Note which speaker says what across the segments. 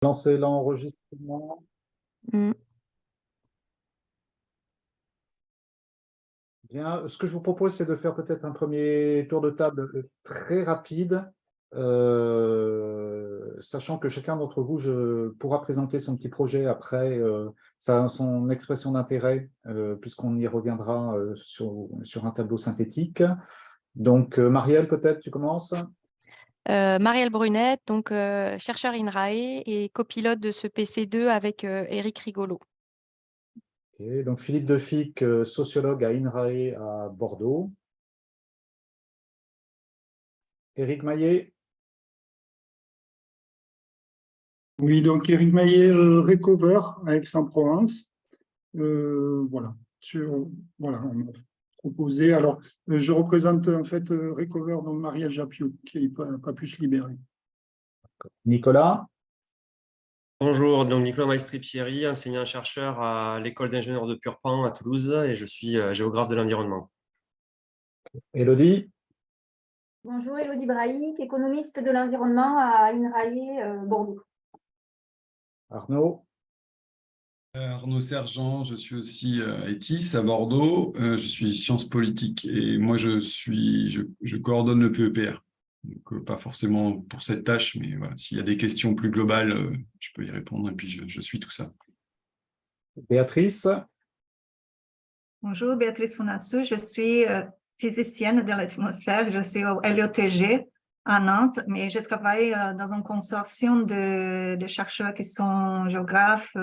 Speaker 1: Lancer l'enregistrement.
Speaker 2: Mm.
Speaker 1: Bien, ce que je vous propose, c'est de faire peut-être un premier tour de table très rapide, sachant que chacun d'entre vous pourra présenter son petit projet après son expression d'intérêt, puisqu'on y reviendra sur un tableau synthétique. Donc, Marielle, peut-être, tu commences?
Speaker 2: Marielle Brunette, donc chercheur INRAE et copilote de ce PC2 avec Éric Rigolo.
Speaker 1: Ok, donc, Philippe Defic, sociologue à INRAE à Bordeaux. Éric Maillet.
Speaker 3: Oui, donc Éric Maillet, Recover à Aix-en-Provence. Voilà, voilà, on a proposé. Alors, je représente en fait Recover, donc Marielle Japiou, qui n'a pas pu se libérer.
Speaker 1: Nicolas.
Speaker 4: Bonjour, donc Nicolas Maestri-Pierry, enseignant-chercheur à l'école d'ingénieurs de Purpan à Toulouse et je suis géographe de l'environnement.
Speaker 1: Élodie.
Speaker 5: Bonjour, Élodie Brahic, économiste de l'environnement à INRAE Bordeaux.
Speaker 1: Arnaud.
Speaker 6: Arnaud Sergent, je suis aussi à ETIS à Bordeaux. Je suis sciences politiques et moi je coordonne le PEPR. Donc, pas forcément pour cette tâche, mais voilà, s'il y a des questions plus globales, je peux y répondre et puis je suis tout ça.
Speaker 1: Béatrice.
Speaker 7: Bonjour, Béatrice Funatsu, je suis physicienne de l'atmosphère, je suis au LUTG à Nantes, mais je travaille dans un consortium de chercheurs qui sont géographes,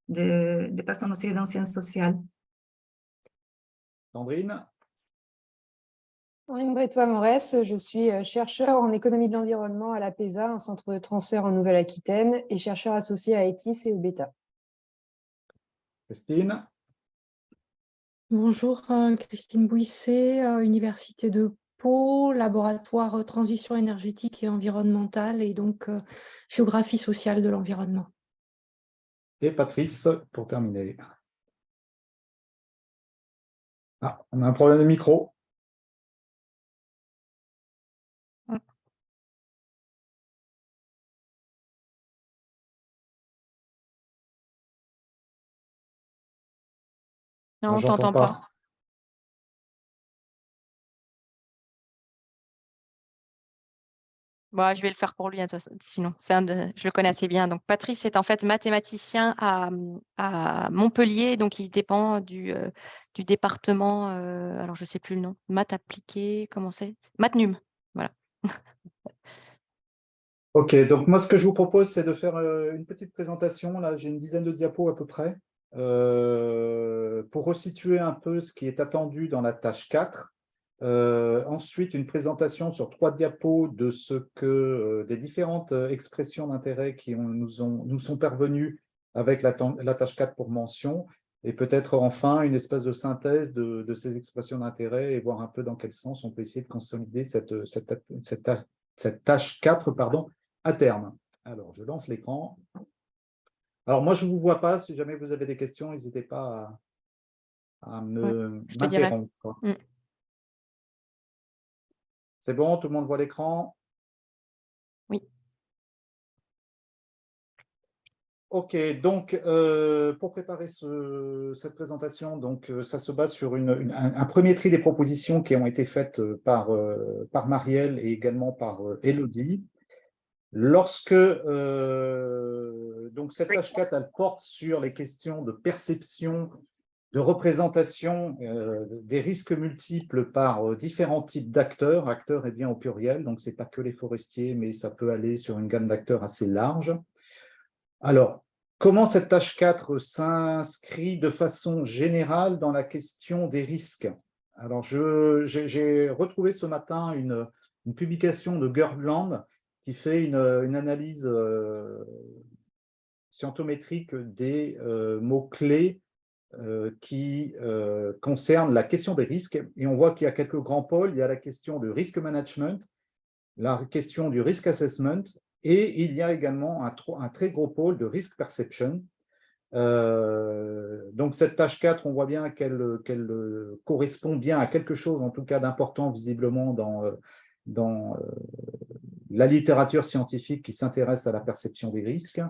Speaker 7: de personnes aussi dans sciences sociales.
Speaker 1: Sandrine.
Speaker 8: Sandrine Brétois-Morès, je suis chercheur en économie de l'environnement à l'APESA, un centre de transfert en Nouvelle-Aquitaine, et chercheur associé à ETIS et au Beta.
Speaker 1: Christine.
Speaker 9: Bonjour, Christine Bouisset, Université de Pau, laboratoire transition énergétique et environnementale et donc géographie sociale de l'environnement.
Speaker 1: Et Patrice, pour terminer. Ah, on a un problème de micro.
Speaker 2: Non, on ne
Speaker 1: J'entends
Speaker 2: t'entend pas. Bon, je vais le faire pour lui, sinon. Je le connais assez bien. Donc, Patrice est en fait mathématicien à Montpellier, donc il dépend du département, alors je ne sais plus le nom, maths appliquées, comment c'est? Mathnum, voilà.
Speaker 1: Ok, donc moi, ce que je vous propose, c'est de faire une petite présentation. Là, j'ai une dizaine de diapos à peu près, pour resituer un peu ce qui est attendu dans la tâche 4. Ensuite, une présentation sur 3 diapos de ce que des différentes expressions d'intérêt qui nous sont parvenues avec la tâche 4 pour mention, et peut-être enfin une espèce de synthèse de ces expressions d'intérêt et voir un peu dans quel sens on peut essayer de consolider cette tâche 4, pardon, à terme. Alors, je lance l'écran. Alors, moi, je ne vous vois pas. Si jamais vous avez des questions, n'hésitez pas à
Speaker 2: Je te dirai.
Speaker 1: m'interrompre. C'est bon, tout le monde voit l'écran?
Speaker 2: Oui.
Speaker 1: Ok, donc pour préparer cette présentation, donc, ça se base sur un premier tri des propositions qui ont été faites par Marielle et également par Élodie. Lorsque donc cette tâche 4, elle porte sur les questions de perception, de représentation des risques multiples par différents types d'acteurs. Acteurs est bien au pluriel, donc ce n'est pas que les forestiers, mais ça peut aller sur une gamme d'acteurs assez large. Alors, comment cette tâche 4 s'inscrit de façon générale dans la question des risques? Alors, j'ai retrouvé ce matin une publication de Girdland qui fait une analyse scientométrique des mots-clés qui concernent la question des risques. Et on voit qu'il y a quelques grands pôles. Il y a la question du risk management, la question du risk assessment, et il y a également un très gros pôle de risk perception. Donc cette tâche 4, on voit bien qu'elle correspond bien à quelque chose, en tout cas d'important visiblement dans la littérature scientifique qui s'intéresse à la perception des risques.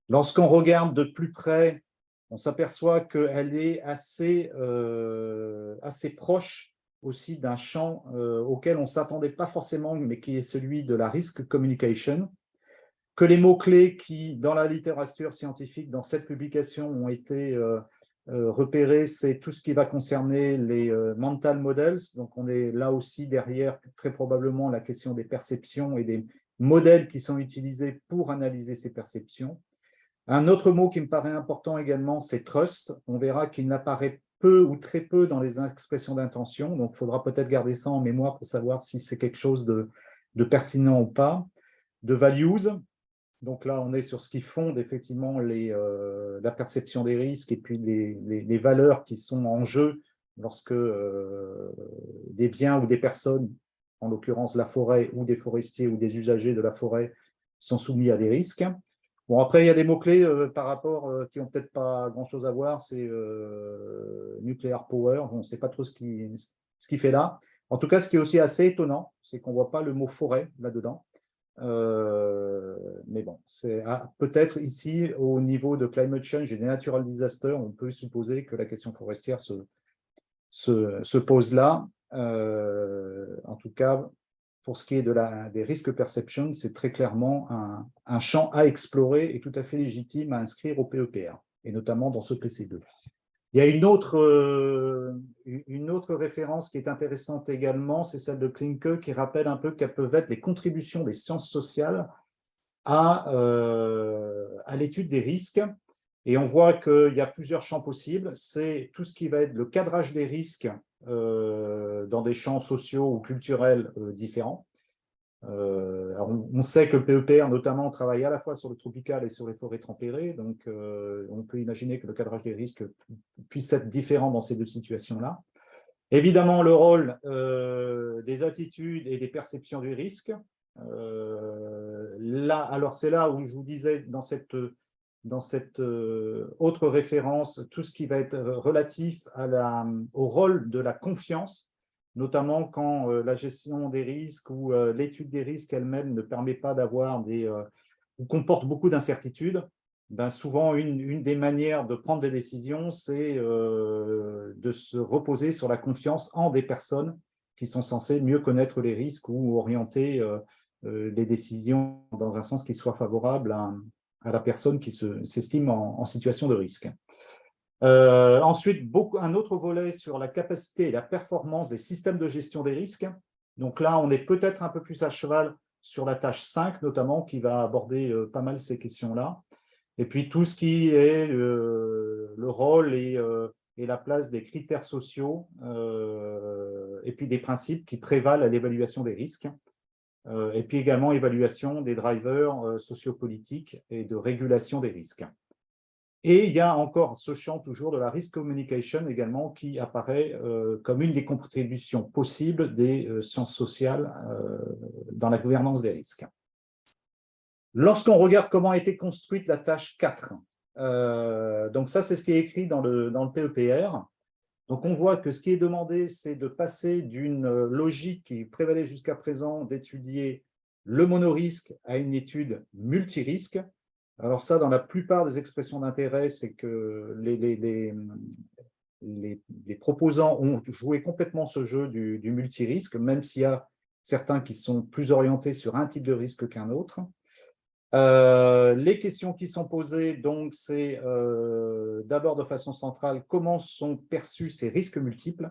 Speaker 1: Lorsqu'on regarde de plus près, on s'aperçoit qu'elle est assez proche aussi d'un champ auquel on ne s'attendait pas forcément, mais qui est celui de la risk communication, que les mots-clés qui, dans la littérature scientifique, dans cette publication, ont été repérés, c'est tout ce qui va concerner les mental models. Donc, on est là aussi derrière, très probablement, la question des perceptions et des modèles qui sont utilisés pour analyser ces perceptions. Un autre mot qui me paraît important également, c'est trust. On verra qu'il n'apparaît peu ou très peu dans les expressions d'intention. Donc, il faudra peut-être garder ça en mémoire pour savoir si c'est quelque chose de pertinent ou pas. De values. Donc là, on est sur ce qui fonde effectivement la perception des risques et puis les valeurs qui sont en jeu lorsque des biens ou des personnes, en l'occurrence la forêt ou des forestiers ou des usagers de la forêt, sont soumis à des risques. Bon, après, il y a des mots-clés par rapport qui n'ont peut-être pas grand-chose à voir, c'est nuclear power, on ne sait pas trop ce qui fait là. En tout cas, ce qui est aussi assez étonnant, c'est qu'on ne voit pas le mot forêt là-dedans. Mais bon, c'est peut-être ici, au niveau de climate change et des natural disasters, on peut supposer que la question forestière se pose là. En tout cas, pour ce qui est des risques perception, c'est très clairement un champ à explorer et tout à fait légitime à inscrire au PEPR, et notamment dans ce PC2. Il y a une autre référence qui est intéressante également, c'est celle de Klinke, qui rappelle un peu quelles peuvent être les contributions des sciences sociales à l'étude des risques. Et on voit qu'il y a plusieurs champs possibles. C'est tout ce qui va être le cadrage des risques dans des champs sociaux ou culturels différents. Alors on sait que le PEPR, notamment, travaille à la fois sur le tropical et sur les forêts tempérées, donc on peut imaginer que le cadrage des risques puisse être différent dans ces deux situations-là. Évidemment, le rôle des attitudes et des perceptions du risque. Là, alors c'est là où je vous disais, dans cette autre référence, tout ce qui va être relatif au rôle de la confiance, notamment quand la gestion des risques ou l'étude des risques elle-même ne permet pas d'avoir ou comporte beaucoup d'incertitudes. Ben souvent, une des manières de prendre des décisions, c'est de se reposer sur la confiance en des personnes qui sont censées mieux connaître les risques ou orienter les décisions dans un sens qui soit favorable à la personne qui s'estime en situation de risque. Ensuite, un autre volet sur la capacité et la performance des systèmes de gestion des risques. Donc là, on est peut-être un peu plus à cheval sur la tâche 5, notamment, qui va aborder pas mal ces questions-là. Et puis, tout ce qui est le rôle et la place des critères sociaux, et puis des principes qui prévalent à l'évaluation des risques. Et puis également, évaluation des drivers sociopolitiques et de régulation des risques. Et il y a encore ce champ toujours de la risk communication également qui apparaît comme une des contributions possibles des sciences sociales dans la gouvernance des risques. Lorsqu'on regarde comment a été construite la tâche 4, donc ça c'est ce qui est écrit dans le PEPR. Donc on voit que ce qui est demandé, c'est de passer d'une logique qui prévalait jusqu'à présent d'étudier le monorisque à une étude multirisque. Alors ça, dans la plupart des expressions d'intérêt, c'est que les proposants ont joué complètement ce jeu du multirisque, même s'il y a certains qui sont plus orientés sur un type de risque qu'un autre. Les questions qui sont posées, donc, c'est d'abord de façon centrale, comment sont perçus ces risques multiples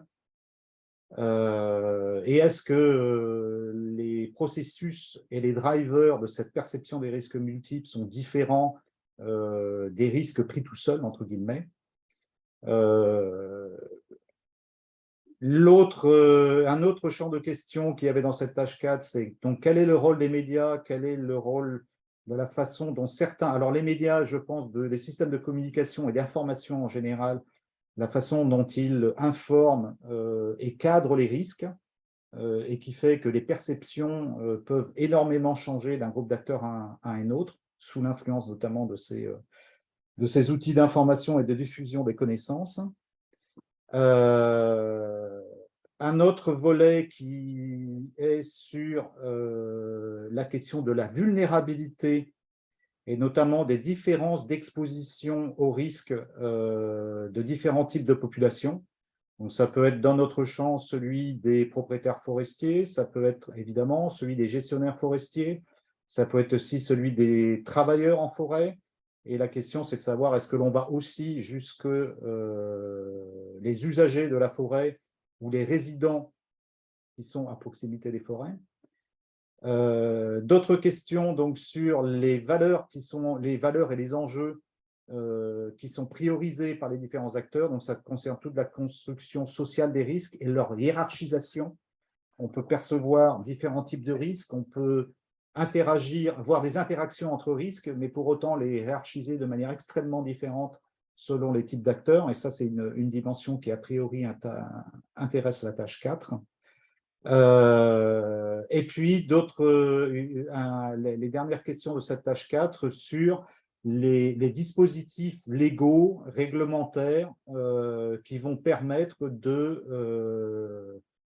Speaker 1: et est-ce que les processus et les drivers de cette perception des risques multiples sont différents des risques pris tout seuls, entre guillemets. Un autre champ de questions qu'il y avait dans cette tâche 4, c'est donc quel est le rôle des médias, quel est le rôle de la façon dont certains, alors les médias, je pense, des systèmes de communication et d'information en général, la façon dont ils informent et cadrent les risques, et qui fait que les perceptions peuvent énormément changer d'un groupe d'acteurs à un autre, sous l'influence notamment de ces outils d'information et de diffusion des connaissances. Un autre volet qui est sur la question de la vulnérabilité et notamment des différences d'exposition au risque de différents types de populations. Donc, ça peut être dans notre champ celui des propriétaires forestiers, ça peut être évidemment celui des gestionnaires forestiers, ça peut être aussi celui des travailleurs en forêt. Et la question, c'est de savoir est-ce que l'on va aussi jusque les usagers de la forêt ou les résidents qui sont à proximité des forêts. D'autres questions donc, sur les valeurs et les enjeux qui sont priorisés par les différents acteurs. Donc, ça concerne toute la construction sociale des risques et leur hiérarchisation. On peut percevoir différents types de risques, on peut interagir, voir des interactions entre risques, mais pour autant les hiérarchiser de manière extrêmement différente selon les types d'acteurs. Et ça, c'est une dimension qui, a priori, intéresse la tâche 4. Et puis, les dernières questions de cette tâche 4 sur les dispositifs légaux, réglementaires, qui vont permettre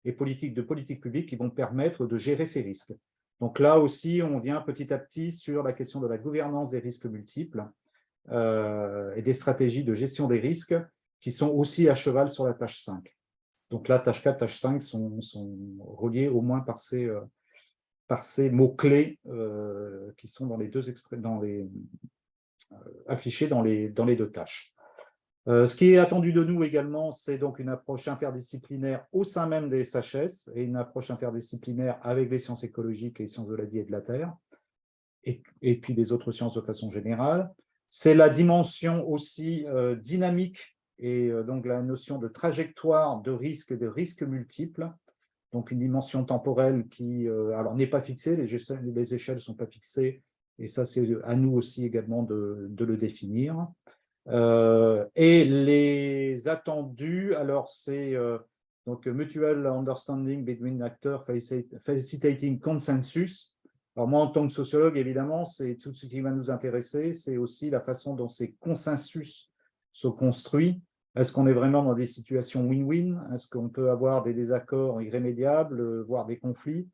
Speaker 1: les politiques publiques qui vont permettre de gérer ces risques. Donc là aussi, on vient petit à petit sur la question de la gouvernance des risques multiples et des stratégies de gestion des risques qui sont aussi à cheval sur la tâche 5. Donc là, tâche 4, tâche 5 sont reliés au moins par ces mots-clés qui sont affichés dans les deux tâches. Ce qui est attendu de nous également, c'est donc une approche interdisciplinaire au sein même des SHS et une approche interdisciplinaire avec les sciences écologiques et les sciences de la vie et de la terre, et puis les autres sciences de façon générale. C'est la dimension aussi dynamique et donc la notion de trajectoire de risque et de risques multiples, donc une dimension temporelle qui alors n'est pas fixée, les échelles ne sont pas fixées, et ça c'est à nous aussi également de le définir. Et les attendus, alors c'est donc mutual understanding between actors facilitating consensus. Alors moi, en tant que sociologue, évidemment, c'est tout ce qui va nous intéresser, c'est aussi la façon dont ces consensus se construisent. Est-ce qu'on est vraiment dans des situations win-win? Est-ce qu'on peut avoir des désaccords irrémédiables, voire des conflits?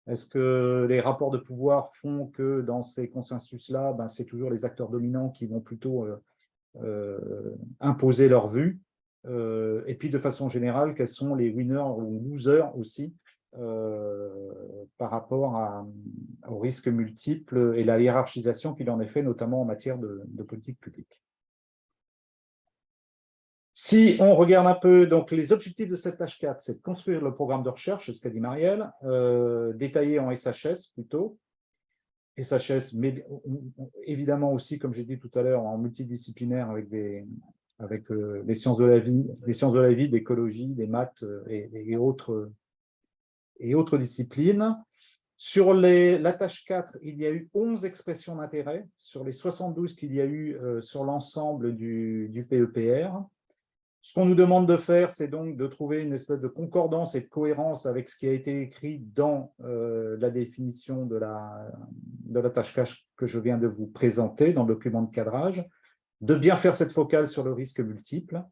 Speaker 1: Est-ce que les rapports de pouvoir font que dans ces consensus-là, c'est toujours les acteurs dominants qui vont plutôt imposer leur vue? Et puis, de façon générale, quels sont les winners ou losers aussi par rapport aux risques multiples et la hiérarchisation qu'il en est fait, notamment en matière de politique publique. Si on regarde un peu, donc les objectifs de cette tâche 4, c'est de construire le programme de recherche, c'est ce qu'a dit Marielle, détaillé en SHS plutôt. SHS, mais évidemment aussi, comme j'ai dit tout à l'heure, en multidisciplinaire avec les sciences de la vie, l'écologie, des maths et autres disciplines. Sur la tâche 4, il y a eu 11 expressions d'intérêt sur les 72 qu'il y a eu sur l'ensemble du PEPR. Ce qu'on nous demande de faire, c'est donc de trouver une espèce de concordance et de cohérence avec ce qui a été écrit dans la définition de la tâche 4 que je viens de vous présenter dans le document de cadrage, de bien faire cette focale sur le risque multiple,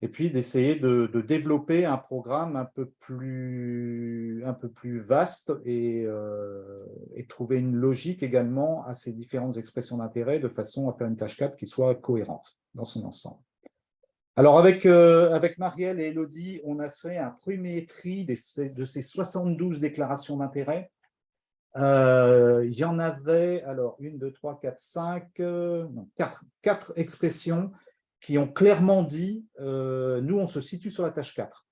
Speaker 1: et puis d'essayer de développer un programme un peu plus vaste et trouver une logique également à ces différentes expressions d'intérêt de façon à faire une tâche 4 qui soit cohérente dans son ensemble. Alors, avec Marielle et Élodie, on a fait un premier tri de ces 72 déclarations d'intérêt. Il y en avait, alors, 1, 2, 3, 4, 5, 4 expressions qui ont clairement dit nous, on se situe sur la tâche 4.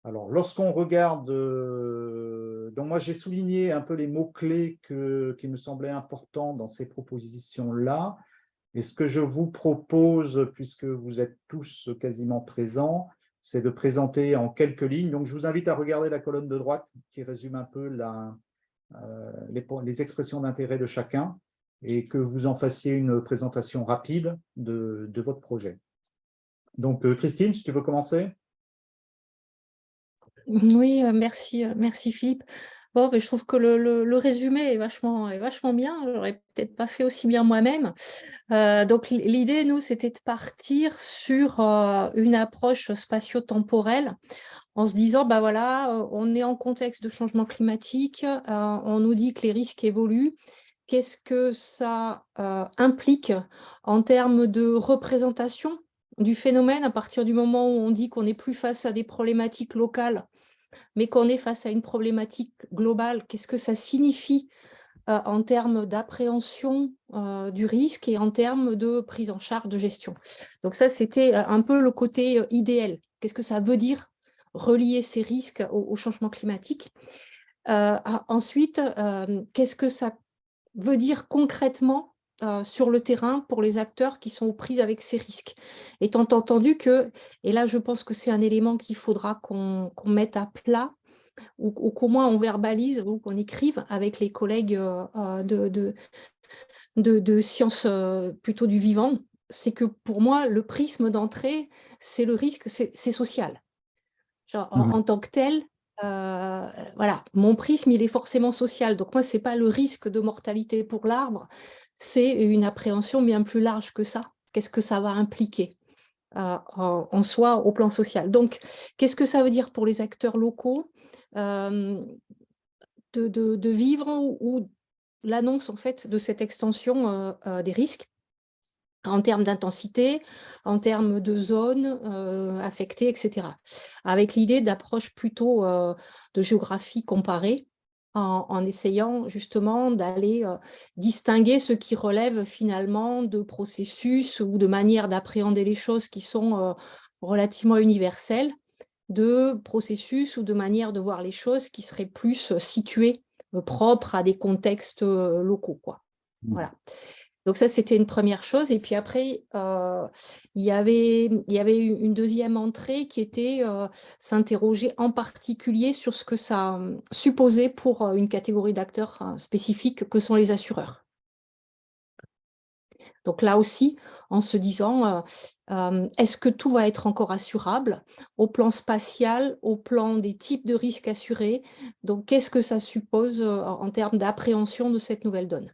Speaker 1: Alors, lorsqu'on regarde, donc moi, j'ai souligné un peu les mots-clés qui me semblaient importants dans ces propositions-là. Et ce que je vous propose, puisque vous êtes tous quasiment présents, c'est de présenter en quelques lignes. Donc, je vous invite à regarder la colonne de droite qui résume un peu les expressions d'intérêt de chacun et que vous en fassiez une présentation rapide de votre projet. Donc, Christine, si tu veux commencer.
Speaker 9: Oui, merci Philippe. Bon, mais je trouve que le résumé est vachement bien. Je n'aurais peut-être pas fait aussi bien moi-même. Donc, l'idée, nous, c'était de partir sur une approche spatio-temporelle en se disant, bah voilà, on est en contexte de changement climatique, on nous dit que les risques évoluent. Qu'est-ce que ça implique en termes de représentation du phénomène à partir du moment où on dit qu'on n'est plus face à des problématiques locales, mais qu'on est face à une problématique globale? Qu'est-ce que ça signifie en termes d'appréhension du risque et en termes de prise en charge de gestion? Donc ça, c'était un peu le côté idéal. Qu'est-ce que ça veut dire relier ces risques au changement climatique? Ensuite, qu'est-ce que ça veut dire concrètement sur le terrain pour les acteurs qui sont aux prises avec ces risques? Étant entendu que, et là je pense que c'est un élément qu'il faudra qu'on mette à plat, ou qu'au moins on verbalise ou qu'on écrive avec les collègues de sciences plutôt du vivant, c'est que pour moi, le prisme d'entrée, c'est le risque, c'est social. Genre, en tant que tel, voilà, mon prisme, il est forcément social. Donc moi, ce n'est pas le risque de mortalité pour l'arbre, c'est une appréhension bien plus large que ça. Qu'est-ce que ça va impliquer en soi au plan social? Donc, qu'est-ce que ça veut dire pour les acteurs locaux de vivre ou l'annonce en fait de cette extension des risques en termes d'intensité, en termes de zones affectées, etc. Avec l'idée d'approche plutôt de géographie comparée, en essayant justement d'aller distinguer ce qui relève finalement de processus ou de manières d'appréhender les choses qui sont relativement universelles, de processus ou de manières de voir les choses qui seraient plus situées, propres à des contextes locaux, quoi. Voilà. Donc ça, c'était une première chose. Et puis après, il y avait une deuxième entrée qui était s'interroger en particulier sur ce que ça supposait pour une catégorie d'acteurs spécifiques que sont les assureurs. Donc là aussi, en se disant, est-ce que tout va être encore assurable au plan spatial, au plan des types de risques assurés? Donc, qu'est-ce que ça suppose en termes d'appréhension de cette nouvelle donne?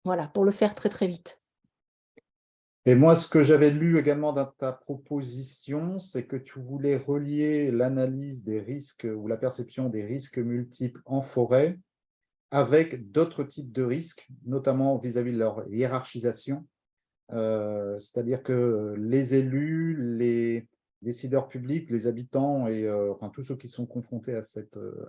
Speaker 9: Voilà, pour le faire très, très vite.
Speaker 1: Et moi, ce que j'avais lu également dans ta proposition, c'est que tu voulais relier l'analyse des risques ou la perception des risques multiples en forêt avec d'autres types de risques, notamment vis-à-vis de leur hiérarchisation. C'est-à-dire que les élus, les décideurs publics, les habitants et enfin, tous ceux qui sont confrontés à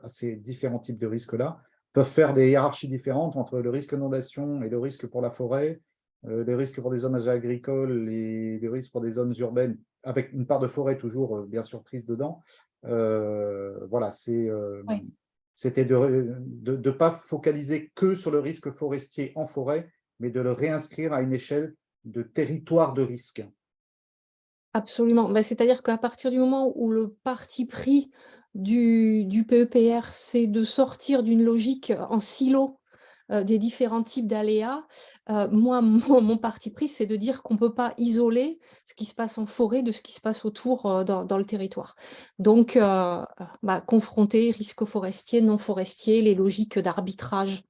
Speaker 1: ces différents types de risques-là peuvent faire des hiérarchies différentes entre le risque inondation et le risque pour la forêt, les risques pour des zones agricoles et les risques pour des zones urbaines, avec une part de forêt toujours bien sûr prise dedans. Voilà, c'était de ne pas focaliser que sur le risque forestier en forêt, mais de le réinscrire à une échelle de territoire de risque.
Speaker 9: Absolument. Ben, c'est-à-dire qu'à partir du moment où le parti pris du PEPR, c'est de sortir d'une logique en silo des différents types d'aléas, moi, mon parti pris, c'est de dire qu'on ne peut pas isoler ce qui se passe en forêt de ce qui se passe autour dans le territoire. Donc, confronter risques forestiers, non forestiers, les logiques d'arbitrage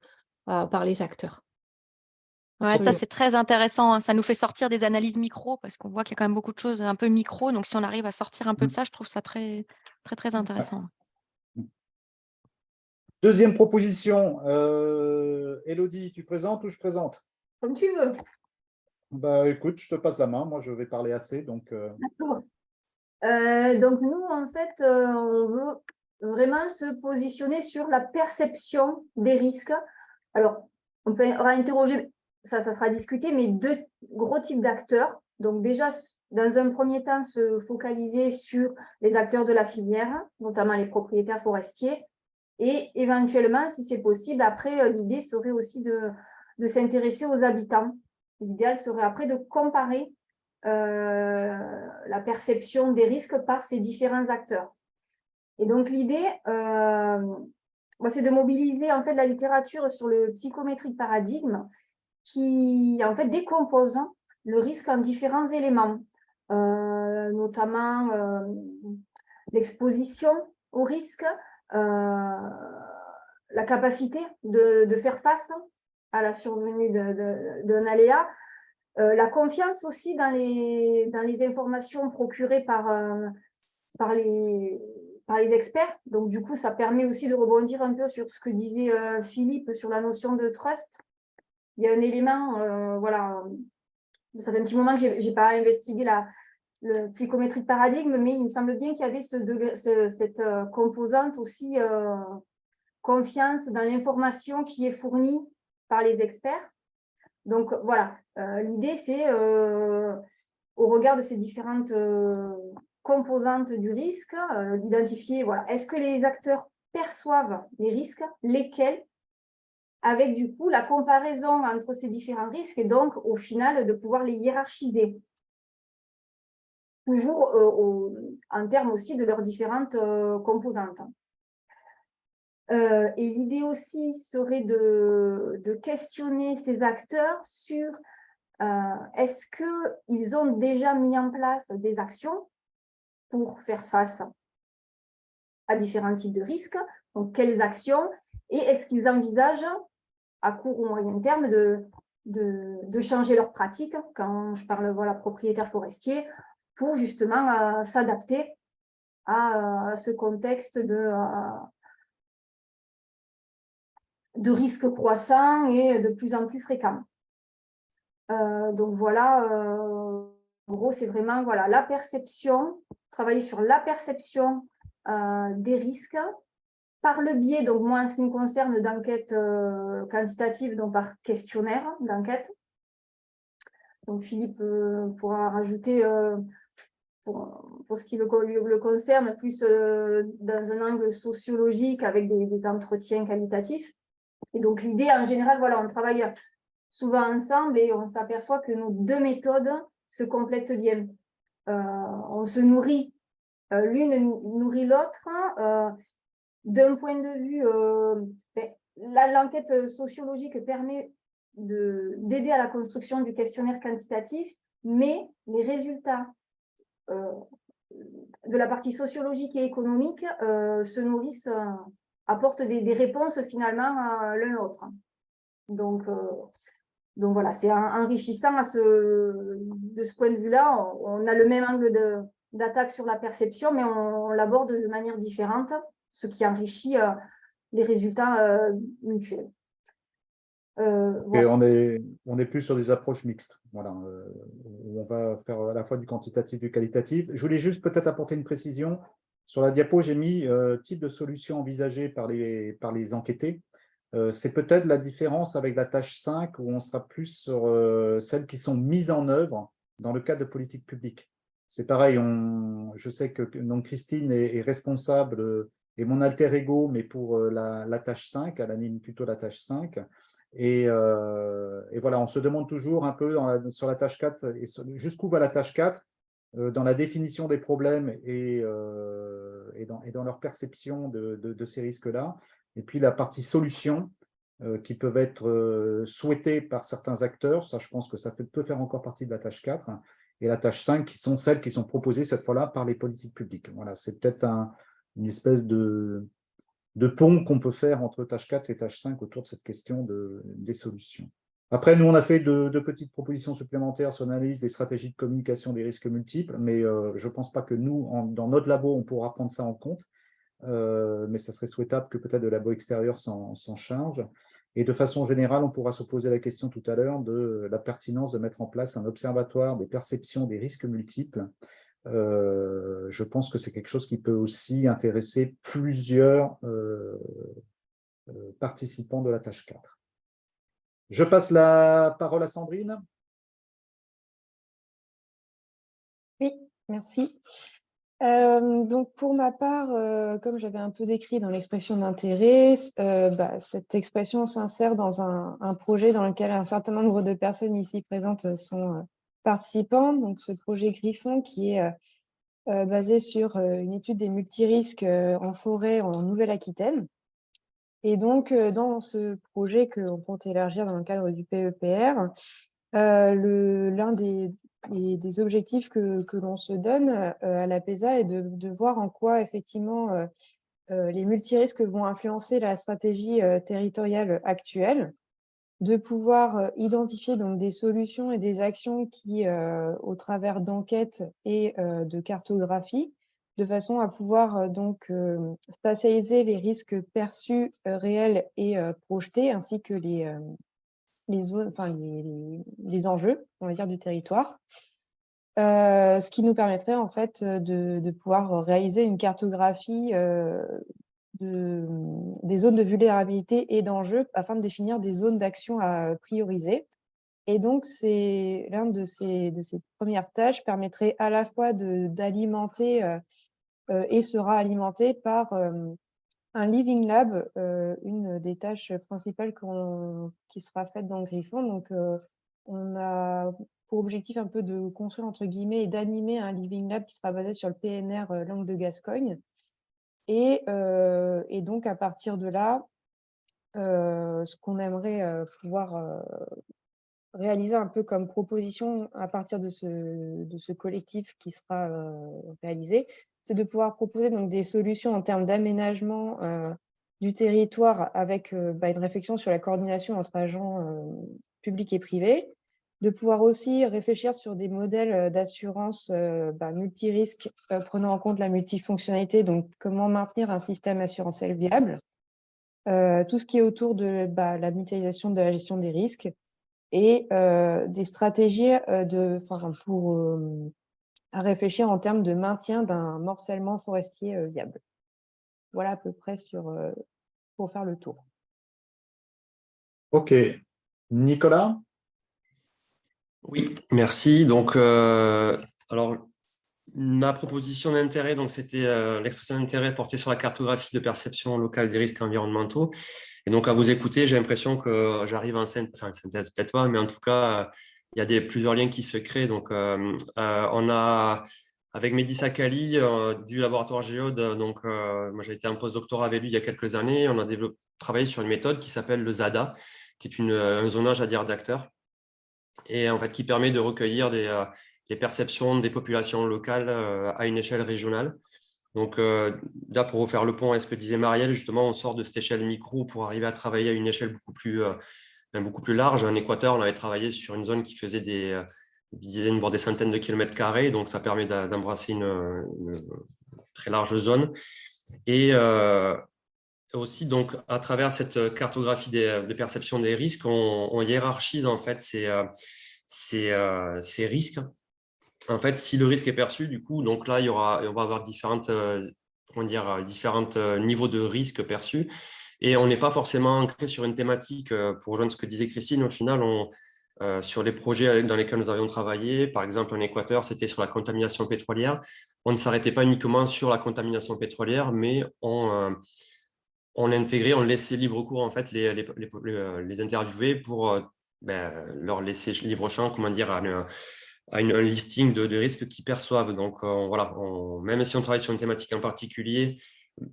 Speaker 9: par les acteurs.
Speaker 2: Ouais, ça, c'est très intéressant, hein. Ça nous fait sortir des analyses micro parce qu'on voit qu'il y a quand même beaucoup de choses un peu micro. Donc, si on arrive à sortir un peu de ça, je trouve ça très, très, très intéressant.
Speaker 1: Deuxième proposition, Élodie, tu présentes ou je présente?
Speaker 5: Comme tu veux.
Speaker 1: Bah, écoute, je te passe la main. Moi, je vais parler assez. Donc,
Speaker 5: D'accord. Donc, nous, en fait, on veut vraiment se positionner sur la perception des risques. Alors, on va interroger, ça sera discuté, mais deux gros types d'acteurs. Donc, déjà, dans un premier temps, se focaliser sur les acteurs de la filière, notamment les propriétaires forestiers. Et éventuellement, si c'est possible, après, l'idée serait aussi de s'intéresser aux habitants. L'idéal serait après de comparer la perception des risques par ces différents acteurs. Et donc, l'idée, c'est de mobiliser en fait la littérature sur le psychométrique paradigme qui en fait décompose le risque en différents éléments, notamment l'exposition au risque, la capacité de faire face à la survenue d'un aléa, la confiance aussi dans les informations procurées par les experts. Donc, du coup, ça permet aussi de rebondir un peu sur ce que disait Philippe sur la notion de trust. Il y a un élément, voilà, ça fait un petit moment que je n'ai pas investigué le psychométrie de paradigme, mais il me semble bien qu'il y avait cette composante aussi confiance dans l'information qui est fournie par les experts. Donc, voilà, l'idée, c'est, au regard de ces différentes composantes du risque, d'identifier, voilà, est-ce que les acteurs perçoivent les risques, lesquels, avec du coup la comparaison entre ces différents risques et donc au final de pouvoir les hiérarchiser. Toujours en termes aussi de leurs différentes composantes. Et l'idée aussi serait de questionner ces acteurs sur est-ce qu'ils ont déjà mis en place des actions pour faire face à différents types de risques, donc quelles actions, et est-ce qu'ils envisagent à court ou moyen terme de changer leurs pratiques, quand je parle voilà, propriétaires forestiers, pour justement s'adapter à ce contexte de risques croissants et de plus en plus fréquents. Donc voilà, en gros, c'est vraiment voilà, la perception, travailler sur la perception des risques par le biais, donc moi en ce qui me concerne, d'enquêtes quantitatives, donc par questionnaire d'enquête. Donc Philippe pourra rajouter, pour ce qui le concerne, plus dans un angle sociologique avec des entretiens qualitatifs. Et donc l'idée, en général, voilà, on travaille souvent ensemble et on s'aperçoit que nos deux méthodes se complètent bien. On se nourrit, l'une nourrit l'autre. D'un point de vue, l'enquête sociologique permet d'aider à la construction du questionnaire quantitatif, mais les résultats de la partie sociologique et économique se nourrissent, apportent des réponses finalement l'un l'autre. Donc voilà, c'est enrichissant de ce point de vue-là. On a le même angle d'attaque sur la perception, mais on l'aborde de manière différente, ce qui enrichit les résultats mutuels.
Speaker 1: Et on est plus sur des approches mixtes. Voilà, on va faire à la fois du quantitatif et du qualitatif. Je voulais juste peut-être apporter une précision. Sur la diapo, j'ai mis type de solution envisagée par les enquêtés. C'est peut-être la différence avec la tâche 5 où on sera plus sur celles qui sont mises en œuvre dans le cadre de politique publique. C'est pareil, je sais que donc Christine est responsable et mon alter ego, mais pour la tâche 5, elle anime plutôt la tâche 5. Et voilà, on se demande toujours un peu sur la tâche 4, jusqu'où va la tâche 4 dans la définition des problèmes et dans leur perception de ces risques-là. Et puis la partie solution qui peuvent être souhaitées par certains acteurs, ça je pense que ça peut faire encore partie de la tâche 4, et la tâche 5 qui sont celles qui sont proposées cette fois-là par les politiques publiques. Voilà, c'est peut-être une espèce de pont qu'on peut faire entre tâche 4 et tâche 5 autour de cette question des solutions. Après, nous, on a fait de petites propositions supplémentaires sur l'analyse des stratégies de communication des risques multiples, mais je ne pense pas que nous, dans notre labo, on pourra prendre ça en compte. Mais ça serait souhaitable que peut-être le labo extérieur s'en charge. Et de façon générale, on pourra se poser la question tout à l'heure de la pertinence de mettre en place un observatoire des perceptions des risques multiples. Je pense que c'est quelque chose qui peut aussi intéresser plusieurs participants de la tâche 4. Je passe la parole à Sandrine.
Speaker 8: Oui, merci. Donc pour ma part, comme j'avais un peu décrit dans l'expression d'intérêt, cette expression s'insère dans un projet dans lequel un certain nombre de personnes ici présentes sont participantes. Donc ce projet Griffon qui est basé sur une étude des multirisques en forêt en Nouvelle-Aquitaine. Et donc dans ce projet qu'on compte élargir dans le cadre du PEPR, l'un des objectifs que l'on se donne à l'APESA est de voir en quoi effectivement les multirisques vont influencer la stratégie territoriale actuelle, de pouvoir identifier donc des solutions et des actions qui, au travers d'enquêtes et de cartographie, de façon à pouvoir donc spatialiser les risques perçus, réels et projetés, ainsi que les zones, enfin les enjeux, on va dire, du territoire. Ce qui nous permettrait en fait de pouvoir réaliser une cartographie des zones de vulnérabilité et d'enjeux afin de définir des zones d'action à prioriser. Et donc, c'est l'un de ces premières tâches permettrait à la fois d'alimenter et sera alimenté par un Living Lab, une des tâches principales qui sera faite dans Griffon. Donc, on a pour objectif un peu de construire, entre guillemets, et d'animer un Living Lab qui sera basé sur le PNR langue de Gascogne. Et donc, à partir de là, ce qu'on aimerait pouvoir réaliser un peu comme proposition à partir de ce collectif qui sera réalisé, c'est de pouvoir proposer donc des solutions en termes d'aménagement du territoire avec une réflexion sur la coordination entre agents publics et privés, de pouvoir aussi réfléchir sur des modèles d'assurance multirisque prenant en compte la multifonctionnalité, donc comment maintenir un système assurantiel viable, tout ce qui est autour de la mutualisation de la gestion des risques et des stratégies à réfléchir en termes de maintien d'un morcellement forestier viable. Voilà à peu près pour faire le tour.
Speaker 1: Ok. Nicolas?
Speaker 4: Oui, merci. Donc, alors, ma proposition d'intérêt, donc c'était l'expression d'intérêt portée sur la cartographie de perception locale des risques environnementaux. Et donc, à vous écouter, j'ai l'impression que j'arrive en synthèse, peut-être pas, mais en tout cas, il y a plusieurs liens qui se créent. Donc, on a, avec Mehdi Sakali, du laboratoire Géode, donc moi j'ai été en postdoctorat avec lui il y a quelques années, on a travaillé sur une méthode qui s'appelle le ZADA, qui est un zonage à dire d'acteurs, et en fait qui permet de recueillir les perceptions des populations locales à une échelle régionale. Donc là, pour refaire le pont à ce que disait Marielle, justement, on sort de cette échelle micro pour arriver à travailler à une échelle beaucoup plus large. En Équateur, on avait travaillé sur une zone qui faisait des dizaines, voire des centaines de kilomètres carrés, donc ça permet d'embrasser une très large zone. Et aussi, donc, à travers cette cartographie des perceptions des risques, on hiérarchise en fait ces risques. En fait, si le risque est perçu, du coup, donc là, on va avoir différents niveaux de risque perçus. Et on n'est pas forcément ancré sur une thématique. Pour rejoindre ce que disait Christine, au final, sur les projets dans lesquels nous avions travaillé, par exemple en Équateur, c'était sur la contamination pétrolière. On ne s'arrêtait pas uniquement sur la contamination pétrolière, mais on intégrait, on laissait libre cours en fait les interviewés pour leur laisser libre champ, comment dire, à un listing de risques qu'ils perçoivent. Donc voilà, même si on travaille sur une thématique en particulier,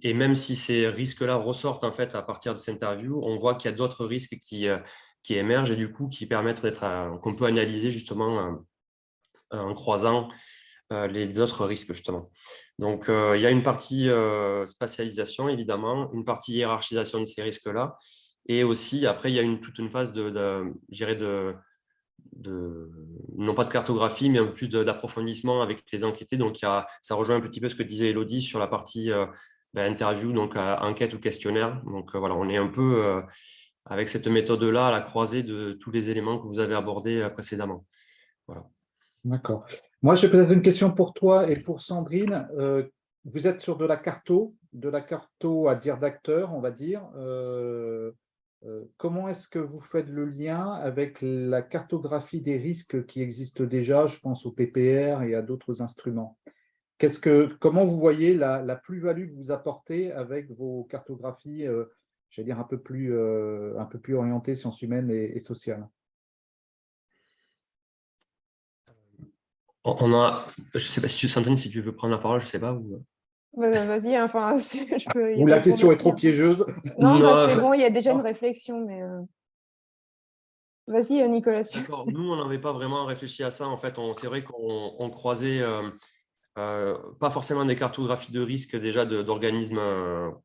Speaker 4: et même si ces risques-là ressortent en fait à partir de cette interview, on voit qu'il y a d'autres risques qui émergent et du coup qui permettent qu'on peut analyser justement en croisant les autres risques justement. Donc il y a une partie spatialisation évidemment, une partie hiérarchisation de ces risques-là, et aussi après il y a toute une phase non pas de cartographie, mais un peu plus d'approfondissement avec les enquêtés. Donc, ça rejoint un petit peu ce que disait Elodie sur la partie interview, donc enquête ou questionnaire. Donc, voilà, on est un peu avec cette méthode-là à la croisée de tous les éléments que vous avez abordés précédemment. Voilà.
Speaker 1: D'accord. Moi, j'ai peut-être une question pour toi et pour Sandrine. Vous êtes sur de la carto à dire d'acteur, on va dire. Comment est-ce que vous faites le lien avec la cartographie des risques qui existent déjà? Je pense au PPR et à d'autres instruments. Comment vous voyez la plus-value que vous apportez avec vos cartographies, j'allais dire un peu plus orientées sciences humaines et sociales?
Speaker 4: Je ne sais pas si Sandrine, si tu veux prendre la parole, je ne sais pas.
Speaker 8: Vas-y, enfin, je peux y
Speaker 1: Ou la
Speaker 8: répondre
Speaker 1: question est
Speaker 8: aussi,
Speaker 1: trop
Speaker 8: hein.
Speaker 1: piégeuse?
Speaker 8: Non, c'est bon, il y a déjà une réflexion, mais vas-y, Nicolas.
Speaker 4: D'accord, nous, on n'avait pas vraiment réfléchi à ça. En fait, c'est vrai qu'on croisait pas forcément des cartographies de risque déjà d'organismes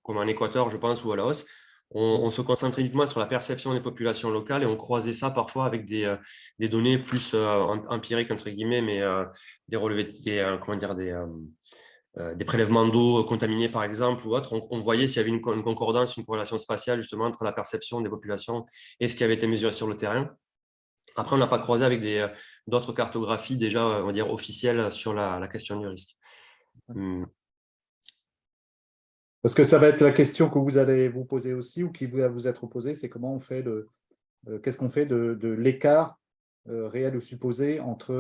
Speaker 4: comme en Équateur, je pense, ou à Laos. On se concentrait uniquement sur la perception des populations locales et on croisait ça parfois avec des données plus empiriques, entre guillemets, mais des relevés, des prélèvements d'eau contaminés, par exemple, ou autre. On voyait s'il y avait une concordance, une corrélation spatiale, justement, entre la perception des populations et ce qui avait été mesuré sur le terrain. Après, on n'a pas croisé avec d'autres cartographies déjà, on va dire, officielles sur la question du risque.
Speaker 1: Parce que ça va être la question que vous allez vous poser aussi, ou qui va vous être posée, c'est comment on fait qu'est-ce qu'on fait de l'écart réel ou supposé entre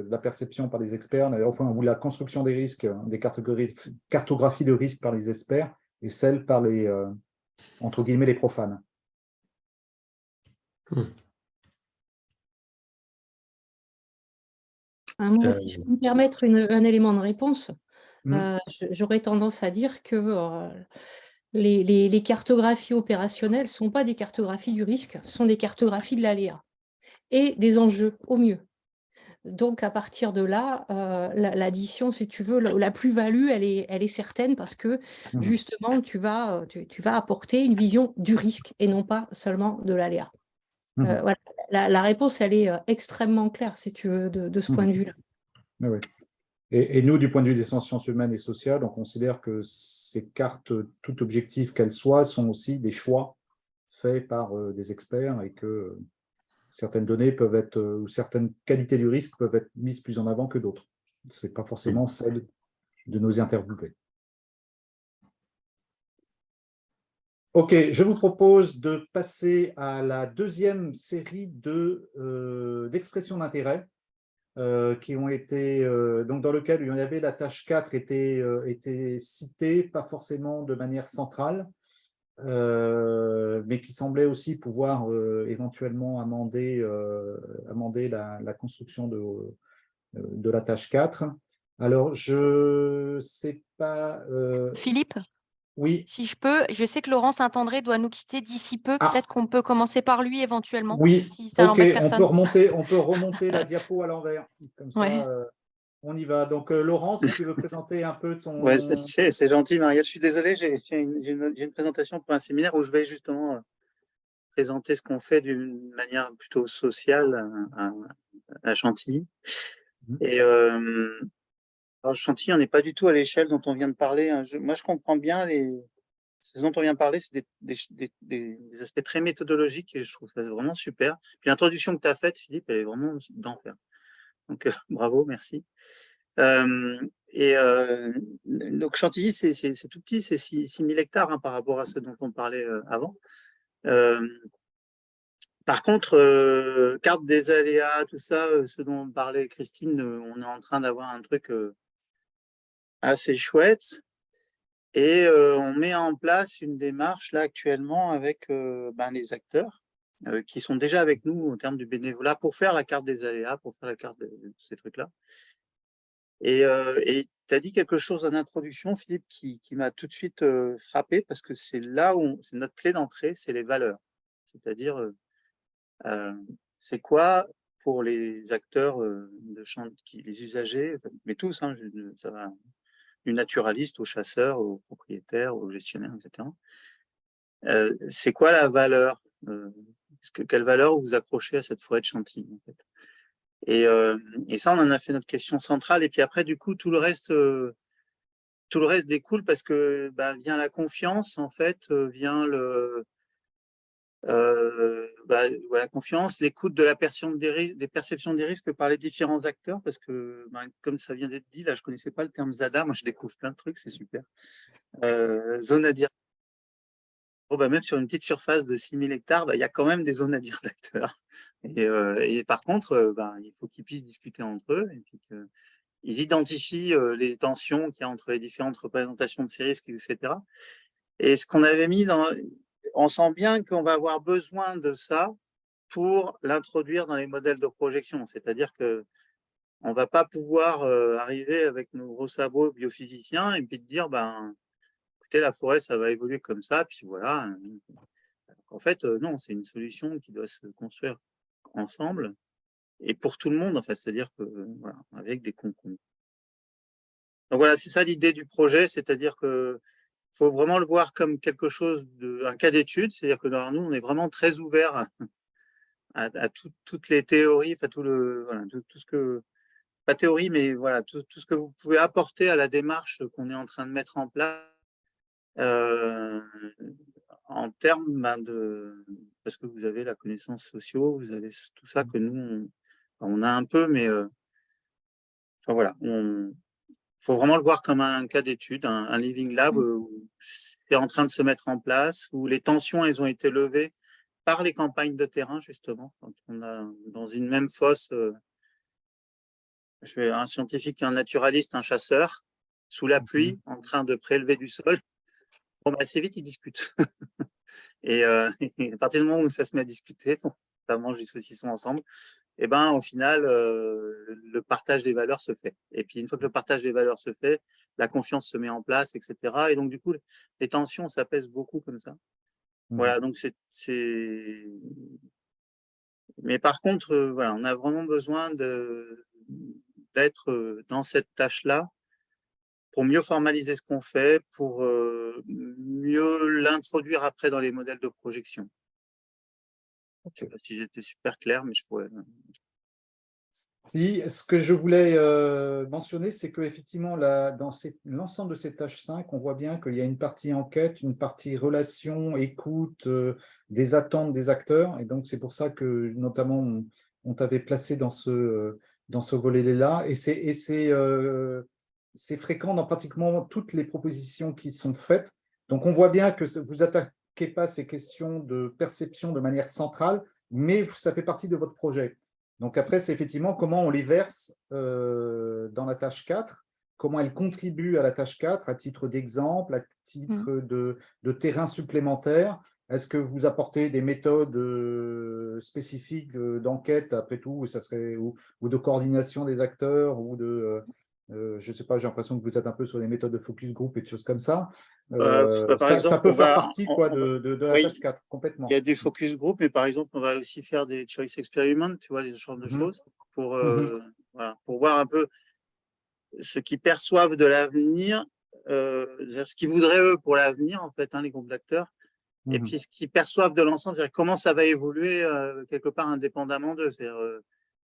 Speaker 1: la perception par les experts, enfin, ou la construction des risques, des cartographies de risques par les experts, et celle par les, entre guillemets, les profanes.
Speaker 9: Si je peux me permettre un élément de réponse, j'aurais tendance à dire que les cartographies opérationnelles ne sont pas des cartographies du risque, sont des cartographies de l'aléa et des enjeux au mieux. Donc, à partir de là, l'addition, si tu veux, la plus-value, elle est certaine parce que, justement, tu vas apporter une vision du risque et non pas seulement de l'aléa. Voilà. La réponse, elle est extrêmement claire, si tu veux, de ce point de vue-là.
Speaker 1: Oui. Et nous, du point de vue des sciences humaines et sociales, on considère que ces cartes, tout objectif qu'elles soient, sont aussi des choix faits par des experts et que certaines données peuvent être, ou certaines qualités du risque peuvent être mises plus en avant que d'autres. Ce n'est pas forcément celle de nos interviewés. Ok, je vous propose de passer à la deuxième série d'expressions d'intérêt qui ont été, donc dans lequel il y en avait la tâche 4 était citée, pas forcément de manière centrale, mais qui semblait aussi pouvoir éventuellement amender la construction de la tâche 4. Alors, je ne sais pas…
Speaker 2: Philippe,
Speaker 1: oui.
Speaker 2: Si je peux, je sais que Laurent Saint-André doit nous quitter d'ici peu. Peut-être qu'on peut commencer par lui éventuellement,
Speaker 1: Oui,
Speaker 2: si ça n'embête
Speaker 1: on
Speaker 2: personne.
Speaker 1: peut remonter la diapo à l'envers. Comme ça, on y va. Donc, Laurent, si tu veux présenter un peu ton…
Speaker 10: Ouais, c'est gentil, Marielle. Je suis désolé, j'ai une présentation pour un séminaire où je vais justement présenter ce qu'on fait d'une manière plutôt sociale à Chantilly. Et alors, Chantilly, on n'est pas du tout à l'échelle dont on vient de parler. Moi, je comprends bien ce dont on vient de parler, c'est des aspects très méthodologiques et je trouve ça vraiment super. Puis l'introduction que tu as faite, Philippe, elle est vraiment d'enfer. Donc, bravo, merci. Donc Chantilly, c'est tout petit, c'est 6000 hectares par rapport à ce dont on parlait avant. Par contre, carte des aléas, tout ça, ce dont parlait Christine, on est en train d'avoir un truc assez chouette. Et on met en place une démarche là actuellement avec les acteurs qui sont déjà avec nous en termes du bénévolat pour faire la carte des aléas, pour faire la carte de ces trucs-là. Et tu as dit quelque chose en introduction, Philippe, qui m'a tout de suite frappé parce que c'est là où c'est notre clé d'entrée, c'est les valeurs. C'est-à-dire, c'est quoi pour les acteurs les usagers, mais tous, ça va du naturaliste au chasseur, au propriétaire, au gestionnaire, etc. C'est quoi la valeur quelle valeur vous accrochez à cette forêt de Chantilly en fait. Et ça, on en a fait notre question centrale. Et puis après, du coup, tout le reste découle parce que vient la confiance, en fait, vient la confiance, l'écoute de la des perceptions des risques par les différents acteurs, parce que, comme ça vient d'être dit, là, je connaissais pas le terme ZADA. Moi, je découvre plein de trucs, c'est super. Zone à dire. Même sur une petite surface de 6000 hectares, il y a quand même des zones à dire d'acteurs. Et par contre, il faut qu'ils puissent discuter entre eux et puis qu'ils identifient les tensions qu'il y a entre les différentes représentations de ces risques, etc. Et ce qu'on avait mis on sent bien qu'on va avoir besoin de ça pour l'introduire dans les modèles de projection. C'est-à-dire qu'on ne va pas pouvoir arriver avec nos gros sabots biophysiciens et puis dire, écoutez, la forêt, ça va évoluer comme ça, puis voilà. En fait, non, c'est une solution qui doit se construire ensemble et pour tout le monde, en fait, c'est-à-dire que, voilà, avec des concours. Donc voilà, c'est ça l'idée du projet, c'est-à-dire que faut vraiment le voir comme quelque chose un cas d'étude, c'est-à-dire que nous, on est vraiment très ouvert à toutes les théories, enfin voilà, tout ce que, pas théorie, mais voilà, tout ce que vous pouvez apporter à la démarche qu'on est en train de mettre en place en termes parce que vous avez la connaissance sociaux, vous avez tout ça que nous, on a un peu, mais enfin voilà, faut vraiment le voir comme un cas d'étude, un living lab où c'est en train de se mettre en place, où les tensions, elles ont été levées par les campagnes de terrain, justement. Quand on a dans une même fosse, je fais un scientifique, un naturaliste, un chasseur, sous la pluie, en train de prélever du sol. Bon, bah, assez vite, ils discutent. Et à partir du moment où ça se met à discuter, ça mange du saucisson ensemble, et ben au final, le partage des valeurs se fait. Et puis une fois que le partage des valeurs se fait, la confiance se met en place, etc. Et donc du coup, les tensions s'apaisent beaucoup comme ça. Voilà, donc mais par contre, voilà, on a vraiment besoin d'être dans cette tâche-là pour mieux formaliser ce qu'on fait, pour mieux l'introduire après dans les modèles de projection. Je ne sais pas si j'étais super clair, mais je pourrais.
Speaker 1: Si, ce que je voulais mentionner, c'est qu'effectivement, dans l'ensemble de ces tâches 5, on voit bien qu'il y a une partie enquête, une partie relation, écoute, des attentes des acteurs. Et donc, c'est pour ça que, notamment, on t'avait placé dans ce volet-là. Et c'est fréquent dans pratiquement toutes les propositions qui sont faites. Donc, on voit bien que vous n'attaquez pas ces questions de perception de manière centrale, mais ça fait partie de votre projet. Donc après, c'est effectivement comment on les verse dans la tâche 4, comment elles contribuent à la tâche 4 à titre d'exemple, à titre de terrain supplémentaire. Est-ce que vous apportez des méthodes spécifiques d'enquête, après tout, ça serait, ou de coordination des acteurs, ou de, je ne sais pas, j'ai l'impression que vous êtes un peu sur les méthodes de focus group et des choses comme ça.
Speaker 10: Par exemple,
Speaker 1: ça peut faire partie de la tâche 4, complètement.
Speaker 10: Il y a des focus group, mais par exemple, on va aussi faire des choice experiments, tu vois, des genres de choses, pour, voilà, pour voir un peu ce qu'ils perçoivent de l'avenir, ce qu'ils voudraient eux pour l'avenir, en fait, les groupes d'acteurs, et puis ce qu'ils perçoivent de l'ensemble, c'est-à-dire comment ça va évoluer quelque part indépendamment d'eux.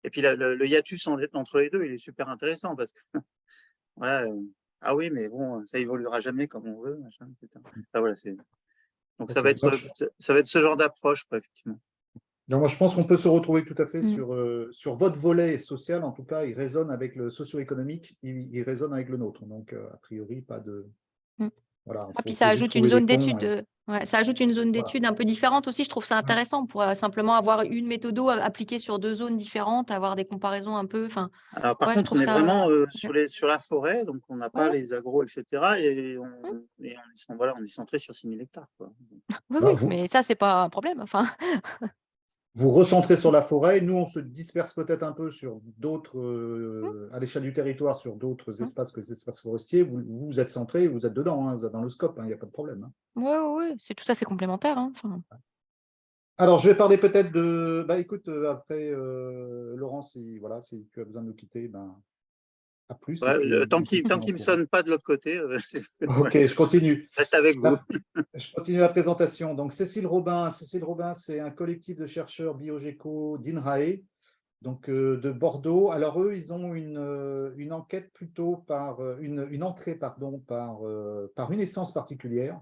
Speaker 10: Et puis le hiatus entre les deux, il est super intéressant parce que voilà, ah oui, mais bon, ça évoluera jamais comme on veut, machin, etc. Enfin, voilà, donc ça va être ce genre d'approche, effectivement.
Speaker 1: Donc, moi, je pense qu'on peut se retrouver tout à fait sur votre volet social. En tout cas, il résonne avec le socio-économique, il résonne avec le nôtre. Donc, a priori, pas de… Voilà,
Speaker 2: puis ça ajoute une zone d'étude. Ça ajoute une zone d'étude un peu différente aussi. Je trouve ça intéressant. On pourrait simplement avoir une méthode appliquée sur 2 zones différentes, avoir des comparaisons un peu.
Speaker 10: Alors, par contre, on est vraiment sur la forêt, donc on n'a pas les agros, etc. Et on est centré sur 6 000 hectares. Quoi.
Speaker 2: Oui, mais ça, c'est pas un problème. Enfin…
Speaker 1: Vous recentrez sur la forêt. Nous, on se disperse peut-être un peu sur d'autres, à l'échelle du territoire, sur d'autres espaces que les espaces forestiers. Vous êtes centré, vous êtes dedans, vous êtes dans le scope, il n'y a pas de problème.
Speaker 2: Oui, tout ça, c'est complémentaire.
Speaker 1: Alors, je vais parler peut-être de… écoute, après, Laurent, si tu as besoin de nous quitter, à plus.
Speaker 10: Tant qu'il ne me sonne pas de l'autre côté.
Speaker 1: Ok, je continue.
Speaker 10: Reste avec vous.
Speaker 1: Je continue la présentation. Donc, Cécile Robin, c'est un collectif de chercheurs biogéco d'INRAE, donc de Bordeaux. Alors, eux, ils ont une enquête plutôt par une entrée par une essence particulière,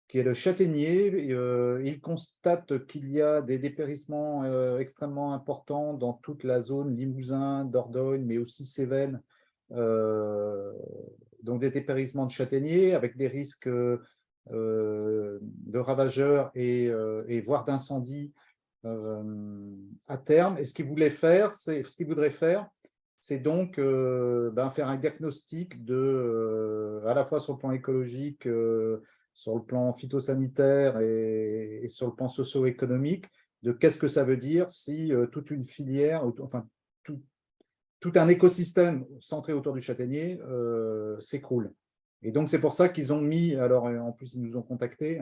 Speaker 1: qui est le châtaignier. Ils constatent qu'il y a des dépérissements extrêmement importants dans toute la zone Limousin, Dordogne, mais aussi Cévennes. Donc des dépérissements de châtaigniers avec des risques de ravageurs et voire d'incendie à terme. Et ce qu'ils voudraient faire, c'est donc faire un diagnostic à la fois sur le plan écologique, sur le plan phytosanitaire et sur le plan socio-économique, de qu'est-ce que ça veut dire si toute une filière, enfin tout un écosystème centré autour du châtaignier s'écroule. Et donc, c'est pour ça qu'ils ont mis, alors en plus, ils nous ont contactés,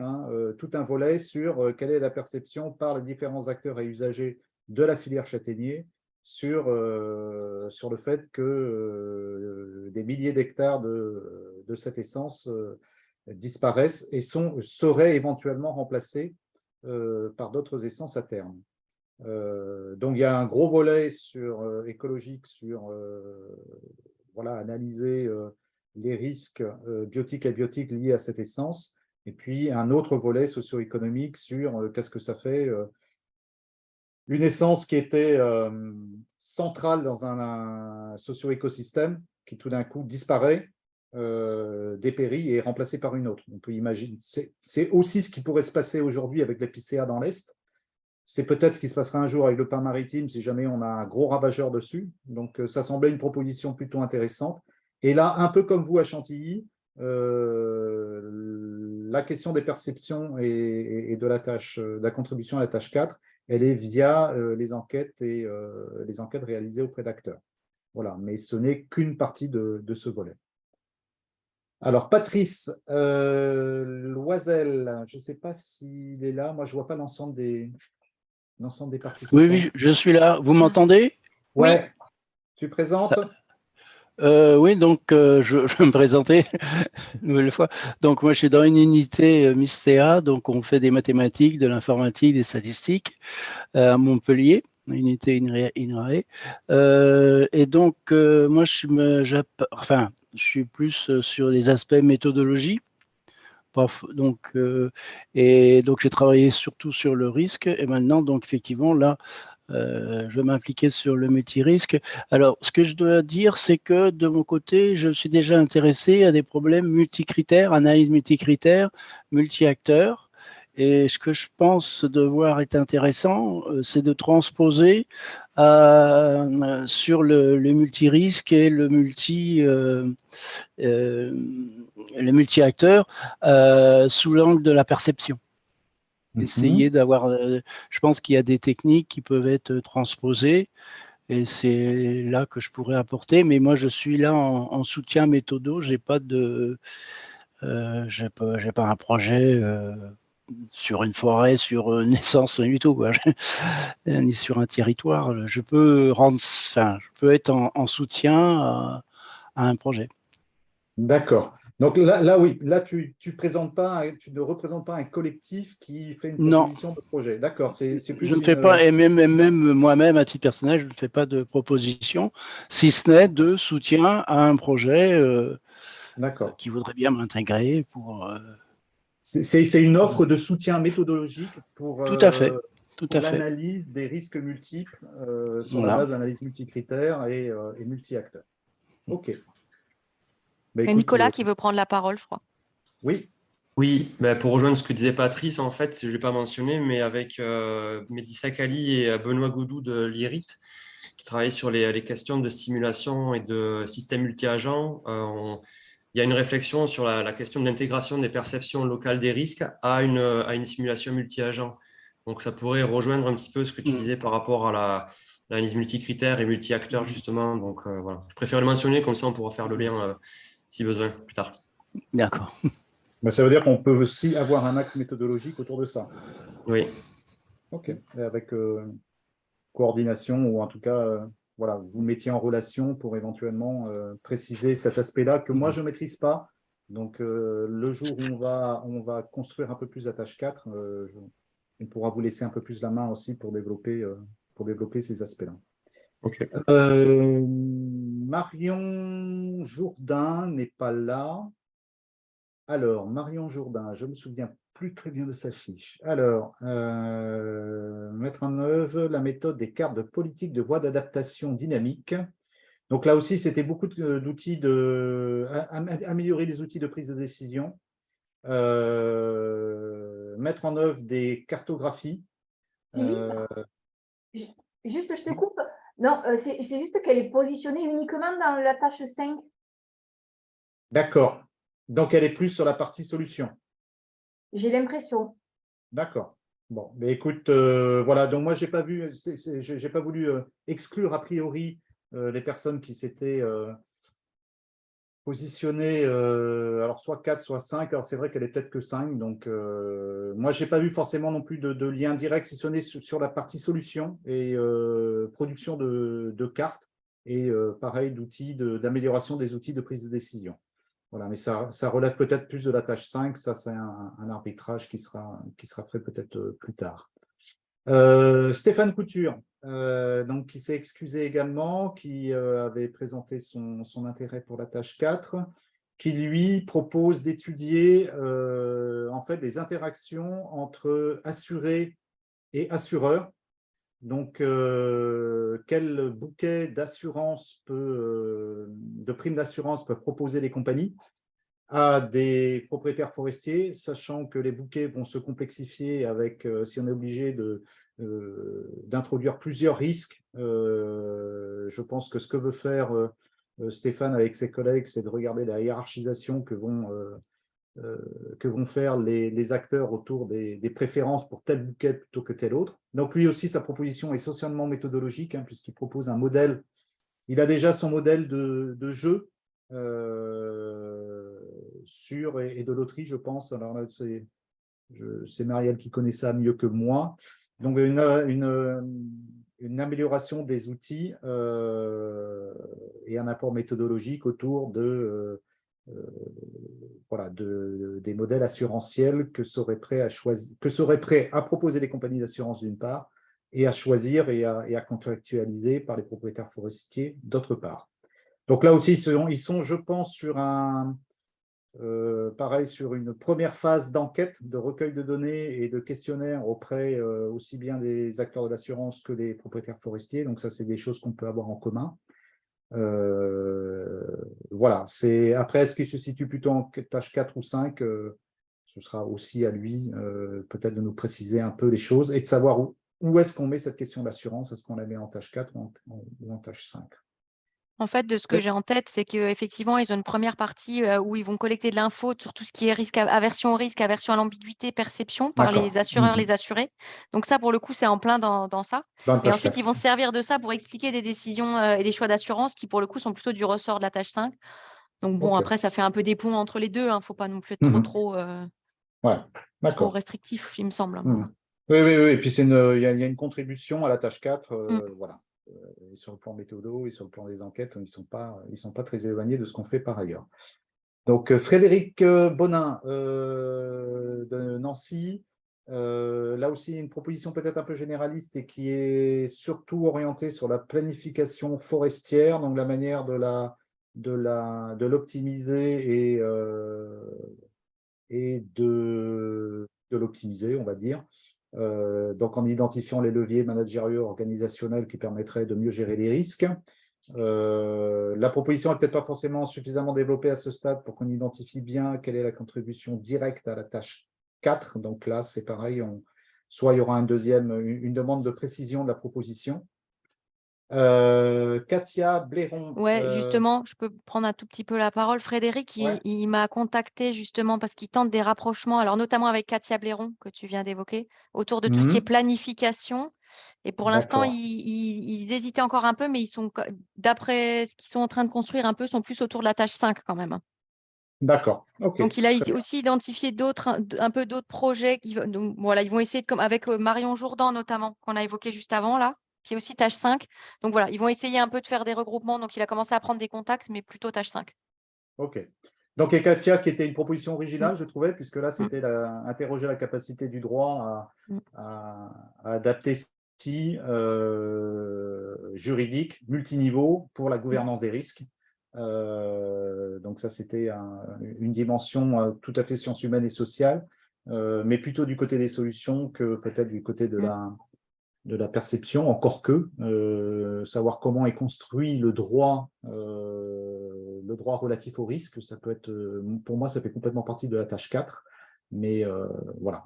Speaker 1: tout un volet sur quelle est la perception par les différents acteurs et usagers de la filière châtaignier sur le fait que des milliers d'hectares de cette essence disparaissent et seraient éventuellement remplacés par d'autres essences à terme. Donc, il y a un gros volet écologique sur analyser les risques biotiques et abiotiques liés à cette essence, et puis un autre volet socio-économique sur qu'est-ce que ça fait une essence qui était centrale dans un socio-écosystème qui tout d'un coup disparaît, dépérit et est remplacée par une autre. On peut imaginer, c'est aussi ce qui pourrait se passer aujourd'hui avec l'épicéa dans l'Est. C'est peut-être ce qui se passera un jour avec le pain maritime si jamais on a un gros ravageur dessus. Donc, ça semblait une proposition plutôt intéressante. Et là, un peu comme vous à Chantilly, la question des perceptions et de la contribution à la tâche 4, elle est via les enquêtes réalisées auprès d'acteurs. Voilà, mais ce n'est qu'une partie de ce volet. Alors, Patrice Loisel, je ne sais pas s'il est là. Moi, je ne vois pas l'ensemble des participants.
Speaker 11: Oui, je suis là. Vous m'entendez?
Speaker 1: Ouais. Oui. Tu présentes?
Speaker 11: Oui, donc je vais me présenter une nouvelle fois. Donc, moi, je suis dans une unité MISTEA, donc on fait des mathématiques, de l'informatique, des statistiques à Montpellier, unité INRAE. Et donc, moi, je suis plus sur des aspects méthodologie. Donc, j'ai travaillé surtout sur le risque et maintenant, donc effectivement, là, je vais m'impliquer sur le multirisque. Alors, ce que je dois dire, c'est que de mon côté, je suis déjà intéressé à des problèmes multicritères, analyse multicritères, multi-acteurs. Et ce que je pense devoir être intéressant, c'est de transposer sur le multirisque et le multi-acteurs sous l'angle de la perception. Essayer d'avoir, je pense qu'il y a des techniques qui peuvent être transposées et c'est là que je pourrais apporter. Mais moi, je suis là en soutien méthodo. J'ai pas un projet sur une forêt, sur une essence, rien du tout, quoi. Ni sur un territoire. Je peux être en soutien à un projet.
Speaker 1: D'accord. Donc là, oui, là, tu ne représentes pas un collectif qui fait une proposition de projet. D'accord. C'est plus
Speaker 11: je ne fais pas, et même moi-même, à titre personnel, je ne fais pas de proposition, si ce n'est de soutien à un projet qui voudrait bien m'intégrer pour.
Speaker 1: C'est une offre de soutien méthodologique pour l'analyse des risques multiples sur la base d'analyse multicritères et multi-acteurs. OK.
Speaker 2: Et Nicolas qui veut prendre la parole, je crois.
Speaker 1: Oui.
Speaker 4: Oui, pour rejoindre ce que disait Patrice, en fait, je ne l'ai pas mentionné, mais avec Mehdi Sakali et Benoît Godou de l'IRIT, qui travaillent sur les questions de simulation et de systèmes multi-agents, il y a une réflexion sur la question de l'intégration des perceptions locales des risques à une simulation multi-agent. Donc, ça pourrait rejoindre un petit peu ce que tu disais par rapport à l'analyse multicritère et multi-acteurs, justement. Donc, voilà. Je préfère le mentionner, comme ça, on pourra faire le lien si besoin plus tard.
Speaker 11: D'accord.
Speaker 1: Mais ça veut dire qu'on peut aussi avoir un axe méthodologique autour de ça.
Speaker 4: Oui.
Speaker 1: OK. Et avec coordination, ou en tout cas, voilà, vous mettiez en relation pour éventuellement préciser cet aspect-là que moi, je ne maîtrise pas. Donc, le jour où on va construire un peu plus la tâche 4, on pourra vous laisser un peu plus la main aussi pour développer ces aspects-là.
Speaker 4: Okay.
Speaker 1: Marion Jourdain n'est pas là. Alors, Marion Jourdain, je ne me souviens plus très bien de sa fiche. Alors, mettre en œuvre la méthode des cartes de politique de voie d'adaptation dynamique. Donc là aussi, c'était beaucoup d'outils améliorer les outils de prise de décision, mettre en œuvre des cartographies.
Speaker 5: Juste, je te coupe. Non, c'est juste qu'elle est positionnée uniquement dans la tâche 5.
Speaker 1: D'accord. Donc, elle est plus sur la partie solution.
Speaker 5: J'ai l'impression.
Speaker 1: D'accord. Bon, mais écoute, voilà. Donc, moi, j'ai pas voulu exclure a priori les personnes qui s'étaient positionnée, alors soit 4, soit 5. Alors, c'est vrai qu'elle est peut-être que 5. Donc, moi, je n'ai pas vu forcément non plus de lien direct, si ce n'est sur la partie solution et production de cartes et pareil, d'outils, d'amélioration des outils de prise de décision. Voilà, mais ça relève peut-être plus de la tâche 5. Ça, c'est un arbitrage qui sera fait peut-être plus tard. Stéphane Couture, donc, qui s'est excusé également, qui avait présenté son intérêt pour la tâche 4, qui lui propose d'étudier en fait des interactions entre assurés et assureurs. Donc, quel bouquet d'assurance de primes d'assurance peuvent proposer les compagnies à des propriétaires forestiers, sachant que les bouquets vont se complexifier avec, si on est obligé d'introduire plusieurs risques. Je pense que ce que veut faire Stéphane avec ses collègues, c'est de regarder la hiérarchisation que vont faire les acteurs autour des préférences pour tel bouquet plutôt que tel autre. Donc lui aussi, sa proposition est essentiellement méthodologique, hein, puisqu'il propose un modèle. Il a déjà son modèle de jeu et de loterie, je pense. Alors là, c'est Marielle qui connaît ça mieux que moi. Donc, une amélioration des outils et un apport méthodologique autour des modèles assurantiels que seraient prêts à proposer les compagnies d'assurance d'une part, et à choisir et à contractualiser par les propriétaires forestiers d'autre part. Donc là aussi, ils sont, je pense, sur une première phase d'enquête, de recueil de données et de questionnaires auprès aussi bien des acteurs de l'assurance que des propriétaires forestiers. Donc ça, c'est des choses qu'on peut avoir en commun. Voilà. Après, est-ce qu'il se situe plutôt en tâche 4 ou 5 ce sera aussi à lui peut-être de nous préciser un peu les choses et de savoir où est-ce qu'on met cette question d'assurance. Est-ce qu'on la met en tâche 4 ou en tâche 5?
Speaker 2: En fait, de ce que j'ai en tête, c'est qu'effectivement, ils ont une première partie où ils vont collecter de l'info sur tout ce qui est aversion au risque, aversion à l'ambiguïté, perception par les assureurs, les assurés. Donc ça, pour le coup, c'est en plein dans ça. Et ensuite, ils vont se servir de ça pour expliquer des décisions et des choix d'assurance qui, pour le coup, sont plutôt du ressort de la tâche 5. Donc bon, après, ça fait un peu des ponts entre les deux. Il ne faut pas non plus être trop restrictif, il me semble.
Speaker 1: Oui. Et puis, il y a une contribution à la tâche 4. Voilà. Et sur le plan méthodo et sur le plan des enquêtes, ils ne sont pas très éloignés de ce qu'on fait par ailleurs. Donc, Frédéric Bonin de Nancy, là aussi, une proposition peut-être un peu généraliste et qui est surtout orientée sur la planification forestière, donc la manière de l'optimiser et de l'optimiser, on va dire. Donc en identifiant les leviers managériaux organisationnels qui permettraient de mieux gérer les risques. La proposition n'est peut-être pas forcément suffisamment développée à ce stade pour qu'on identifie bien quelle est la contribution directe à la tâche 4. Donc là, c'est pareil, soit il y aura une demande de précision de la proposition. Katia Blairon.
Speaker 2: Ouais, justement, je peux prendre un tout petit peu la parole. Frédéric, il m'a contacté justement parce qu'il tente des rapprochements, alors notamment avec Katia Blairon, que tu viens d'évoquer, autour de tout ce qui est planification. Et pour l'instant, il hésitait encore un peu, mais d'après ce qu'ils sont en train de construire un peu, sont plus autour de la tâche 5 quand même.
Speaker 1: D'accord. Okay.
Speaker 2: Donc, il a aussi identifié un peu d'autres projets. Donc, voilà, ils vont essayer, comme avec Marion Jourdan notamment, qu'on a évoqué juste avant, là, qui est aussi tâche 5. Donc, voilà, ils vont essayer un peu de faire des regroupements. Donc, il a commencé à prendre des contacts, mais plutôt tâche 5.
Speaker 1: OK. Donc, et Katia, qui était une proposition originale, je trouvais, puisque là, c'était interroger la capacité du droit à adapter si juridique, multiniveau pour la gouvernance des risques. Donc ça, c'était une dimension tout à fait sciences humaines et sociales, mais plutôt du côté des solutions que peut-être du côté de la perception, encore que savoir comment est construit le droit relatif au risque, ça peut être, pour moi, ça fait complètement partie de la tâche 4, mais voilà.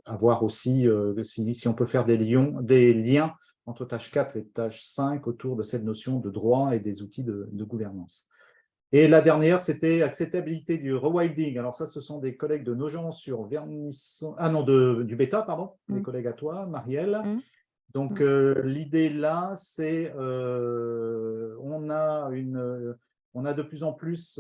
Speaker 1: À voir aussi si on peut faire des liens entre tâche 4 et tâche 5 autour de cette notion de droit et des outils de gouvernance. Et la dernière, c'était acceptabilité du rewilding. Alors ça, ce sont des collègues de Nogent sur Vernisson, du Bêta, pardon, des collègues à toi, Marielle. Donc l'idée là, c'est on a on a de plus en plus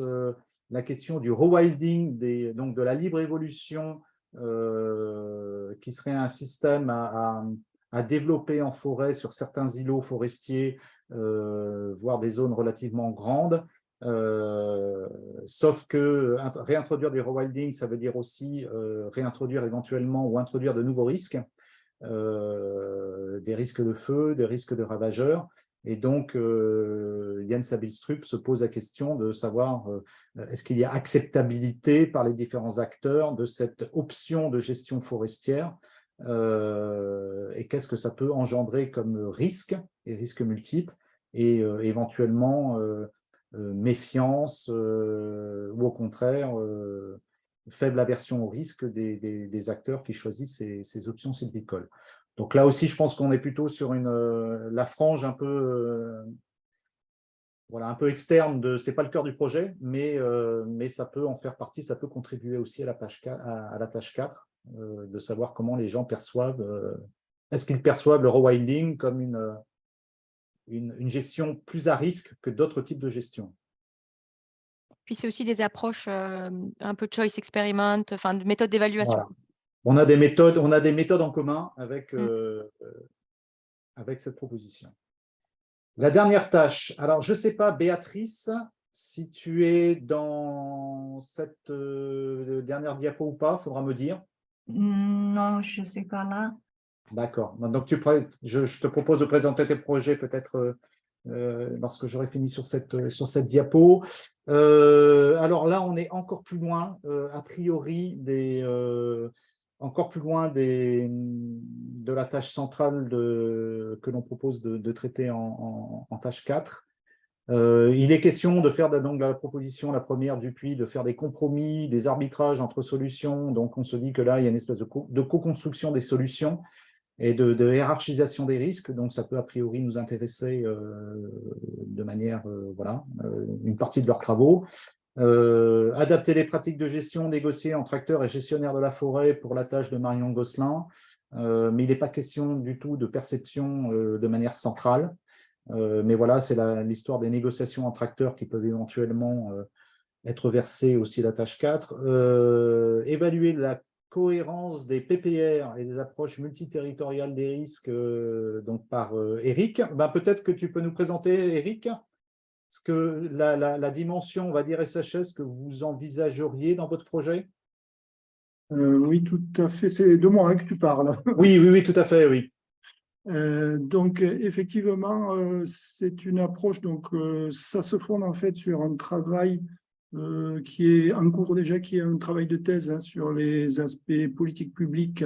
Speaker 1: la question du rewilding, donc de la libre évolution, qui serait un système à développer en forêt sur certains îlots forestiers, voire des zones relativement grandes. Sauf que réintroduire du rewilding, ça veut dire aussi réintroduire éventuellement ou introduire de nouveaux risques, des risques de feu, des risques de ravageurs. Et donc, Jens Abilstrup se pose la question de savoir est-ce qu'il y a acceptabilité par les différents acteurs de cette option de gestion forestière, et qu'est-ce que ça peut engendrer comme risque, et risques multiples, et éventuellement méfiance ou au contraire faible aversion au risque des acteurs qui choisissent ces options sylvicoles. Donc là aussi, je pense qu'on est plutôt sur la frange un peu, voilà, un peu externe de, c'est pas le cœur du projet, mais ça peut en faire partie, ça peut contribuer aussi à la tâche 4, de savoir comment les gens perçoivent, est-ce qu'ils perçoivent le rewilding comme une gestion plus à risque que d'autres types de gestion.
Speaker 2: Puis c'est aussi des approches un peu choice experiment, enfin de méthodes d'évaluation.
Speaker 1: Voilà. On a des méthodes en commun avec cette proposition. La dernière tâche. Alors, je ne sais pas, Béatrice, si tu es dans cette dernière diapo ou pas, il faudra me dire.
Speaker 7: Non, je ne suis pas là.
Speaker 1: D'accord. Donc, je te propose de présenter tes projets peut-être lorsque j'aurai fini sur cette diapo. Alors là, on est encore plus loin, a priori, encore plus loin de la tâche centrale que l'on propose de traiter en tâche 4. Il est question de faire donc la proposition, la première du puits, de faire des compromis, des arbitrages entre solutions. Donc, on se dit que là, il y a une espèce de co-construction des solutions et de hiérarchisation des risques. Donc, ça peut a priori nous intéresser de manière, voilà, une partie de leurs travaux. Adapter les pratiques de gestion négociées entre acteurs et gestionnaires de la forêt pour la tâche de Marion Gosselin, mais il n'est pas question du tout de perception de manière centrale. Mais voilà, c'est l'histoire des négociations entre acteurs qui peuvent éventuellement être versées aussi à la tâche 4. Évaluer la cohérence des PPR et des approches multiterritoriales des risques donc par Eric. Ben, peut-être que tu peux nous présenter, Eric, ce que la dimension, on va dire, SHS que vous envisageriez dans votre projet.
Speaker 3: Oui, tout à fait. C'est de moi que tu parles.
Speaker 1: Oui, tout à fait, oui.
Speaker 3: Donc, effectivement, c'est une approche, donc ça se fonde en fait sur un travail qui est en cours déjà, qui est un travail de thèse sur les aspects politiques publiques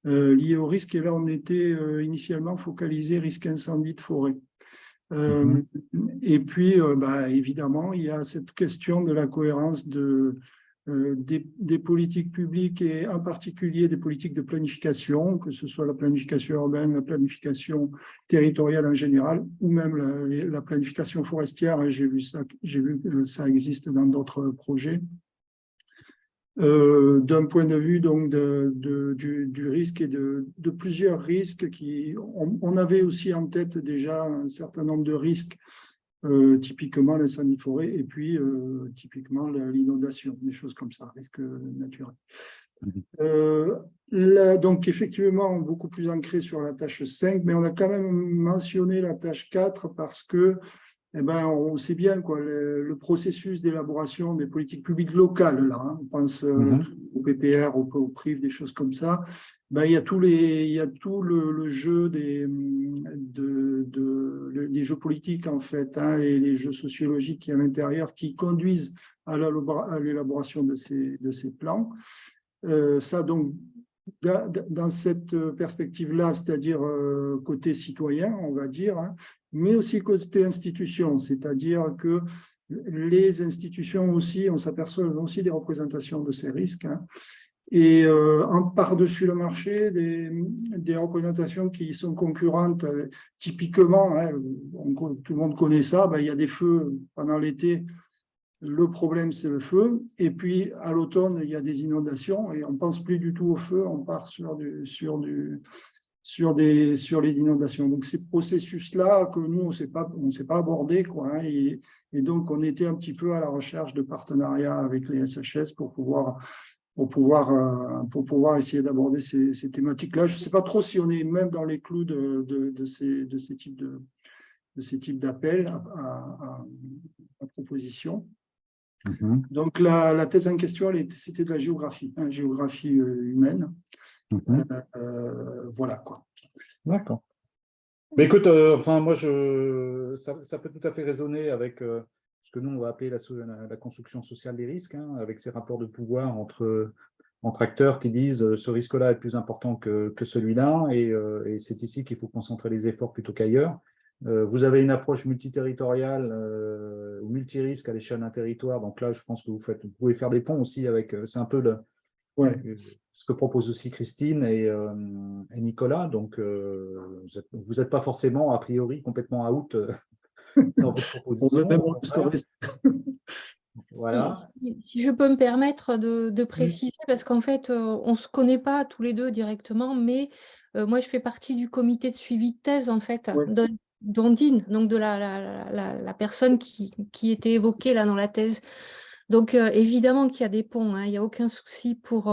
Speaker 3: liés au risque. Et là, on était initialement focalisé risque incendie de forêt. Et puis, évidemment, il y a cette question de la cohérence des politiques publiques et en particulier des politiques de planification, que ce soit la planification urbaine, la planification territoriale en général, ou même la planification forestière. J'ai vu que ça existe dans d'autres projets. D'un point de vue donc du risque et de plusieurs risques on avait aussi en tête déjà un certain nombre de risques, typiquement l'incendie de forêt et puis typiquement l'inondation, des choses comme ça, risques naturels. Donc effectivement beaucoup plus ancré sur la tâche 5, mais on a quand même mentionné la tâche 4 parce que on sait bien quoi, le processus d'élaboration des politiques publiques locales, là, hein, on pense au PPR, au PRIF, des choses comme ça. Il y a tout le jeu des jeux politiques, en fait, hein, les jeux sociologiques qui à l'intérieur qui conduisent à l'élaboration de ces plans. Ça, donc, dans cette perspective-là, c'est-à-dire côté citoyen, on va dire, hein, mais aussi côté institution, c'est-à-dire que les institutions aussi, on s'aperçoit aussi des représentations de ces risques, hein, et par-dessus le marché, des représentations qui sont concurrentes, typiquement, hein, tout le monde connaît ça, il y a des feux pendant l'été. Le problème, c'est le feu. Et puis, à l'automne, il y a des inondations et on ne pense plus du tout au feu. On part sur sur les inondations. Donc, ces processus-là que nous, on ne s'est pas abordé, quoi, hein, et donc, on était un petit peu à la recherche de partenariats avec les SHS pour pouvoir essayer d'aborder ces thématiques-là. Je ne sais pas trop si on est même dans les clous de ces types d'appels à proposition. Donc, la thèse en question, c'était de la géographie, hein, géographie humaine. Voilà, quoi.
Speaker 1: D'accord. Mais écoute, enfin, moi, ça peut tout à fait résonner avec ce que nous, on va appeler la construction sociale des risques, hein, avec ces rapports de pouvoir entre acteurs qui disent ce risque-là est plus important que celui-là, et c'est ici qu'il faut concentrer les efforts plutôt qu'ailleurs. Vous avez une approche multiterritoriale ou multirisque à l'échelle d'un territoire, donc là, je pense que vous pouvez faire des ponts aussi avec, c'est un peu ce que propose aussi Christine et Nicolas, donc vous n'êtes pas forcément a priori complètement out dans votre proposition. Voilà.
Speaker 9: Si je peux me permettre de préciser, parce qu'en fait, on ne se connaît pas tous les deux directement, mais moi, je fais partie du comité de suivi de thèse, en fait, d'Ondine, donc de la personne qui était évoquée là dans la thèse. Donc, évidemment qu'il y a des ponts, hein, il n'y a aucun souci pour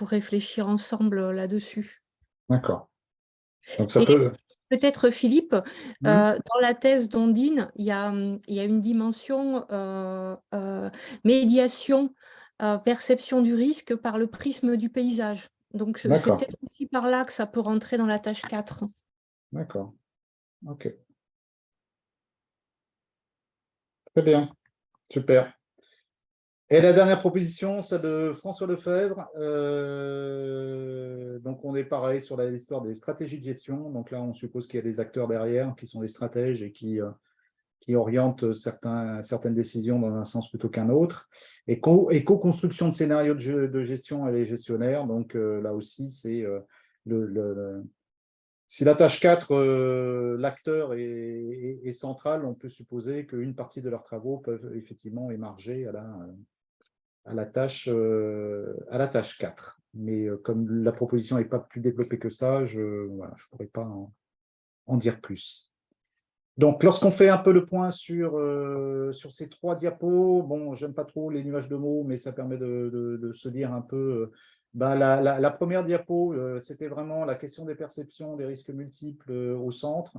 Speaker 9: réfléchir ensemble là-dessus.
Speaker 1: D'accord. Donc, ça peut...
Speaker 9: Peut-être Philippe, dans la thèse d'Ondine, il y a une dimension médiation, perception du risque par le prisme du paysage. Donc, c'est peut-être aussi par là que ça peut rentrer dans la tâche 4.
Speaker 1: D'accord. OK. Très bien. Super. Et la dernière proposition, c'est de François Lefebvre. Donc, on est pareil sur l'histoire des stratégies de gestion. Donc là, on suppose qu'il y a des acteurs derrière qui sont des stratèges et qui orientent certaines décisions dans un sens plutôt qu'un autre. Et co-construction de scénarios de gestion et les gestionnaires. Donc là aussi, c'est si la tâche 4, l'acteur est central, on peut supposer qu'une partie de leurs travaux peuvent effectivement émarger à la tâche 4. Mais comme la proposition n'est pas plus développée que ça, je ne pourrais pas en dire plus. Donc, lorsqu'on fait un peu le point sur ces 3 diapos, bon, j'aime pas trop les nuages de mots, mais ça permet de se dire un peu... la première diapo, c'était vraiment la question des perceptions, des risques multiples au centre,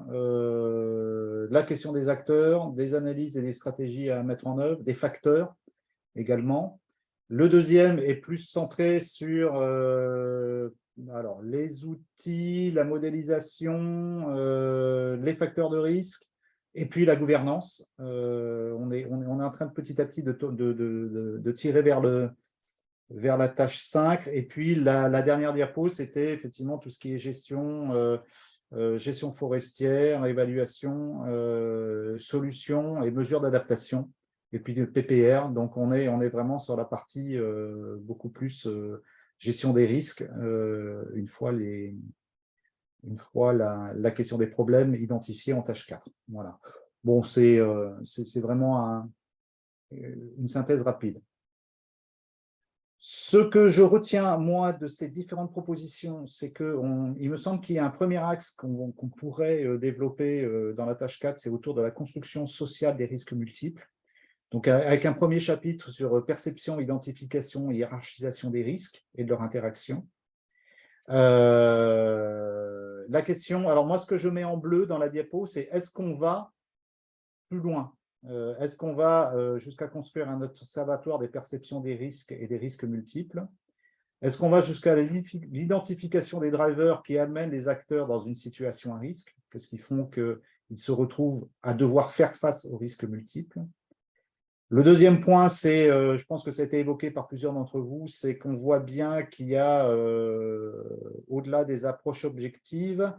Speaker 1: la question des acteurs, des analyses et des stratégies à mettre en œuvre, des facteurs également. Le deuxième est plus centré sur les outils, la modélisation, les facteurs de risque, et puis la gouvernance. On est en train de petit à petit de tirer vers la tâche 5. Et puis la dernière diapo, c'était effectivement tout ce qui est gestion forestière, évaluation, solutions et mesures d'adaptation. Et puis le PPR, donc on est vraiment sur la partie beaucoup plus gestion des risques, une fois la question des problèmes identifiés en tâche 4. Voilà. Bon, c'est vraiment une synthèse rapide. Ce que je retiens, moi, de ces différentes propositions, c'est qu'il me semble qu'il y a un premier axe qu'on pourrait développer dans la tâche 4, c'est autour de la construction sociale des risques multiples. Donc, avec un premier chapitre sur perception, identification et hiérarchisation des risques et de leur interaction. La question, alors moi, ce que je mets en bleu dans la diapo, c'est est-ce qu'on va plus loin? Est-ce qu'on va jusqu'à construire un observatoire des perceptions des risques et des risques multiples? Est-ce qu'on va jusqu'à l'identification des drivers qui amènent les acteurs dans une situation à risque? Qu'est-ce qui font qu'ils se retrouvent à devoir faire face aux risques multiples? Le deuxième point, c'est, je pense que ça a été évoqué par plusieurs d'entre vous, c'est qu'on voit bien qu'il y a, au-delà des approches objectives,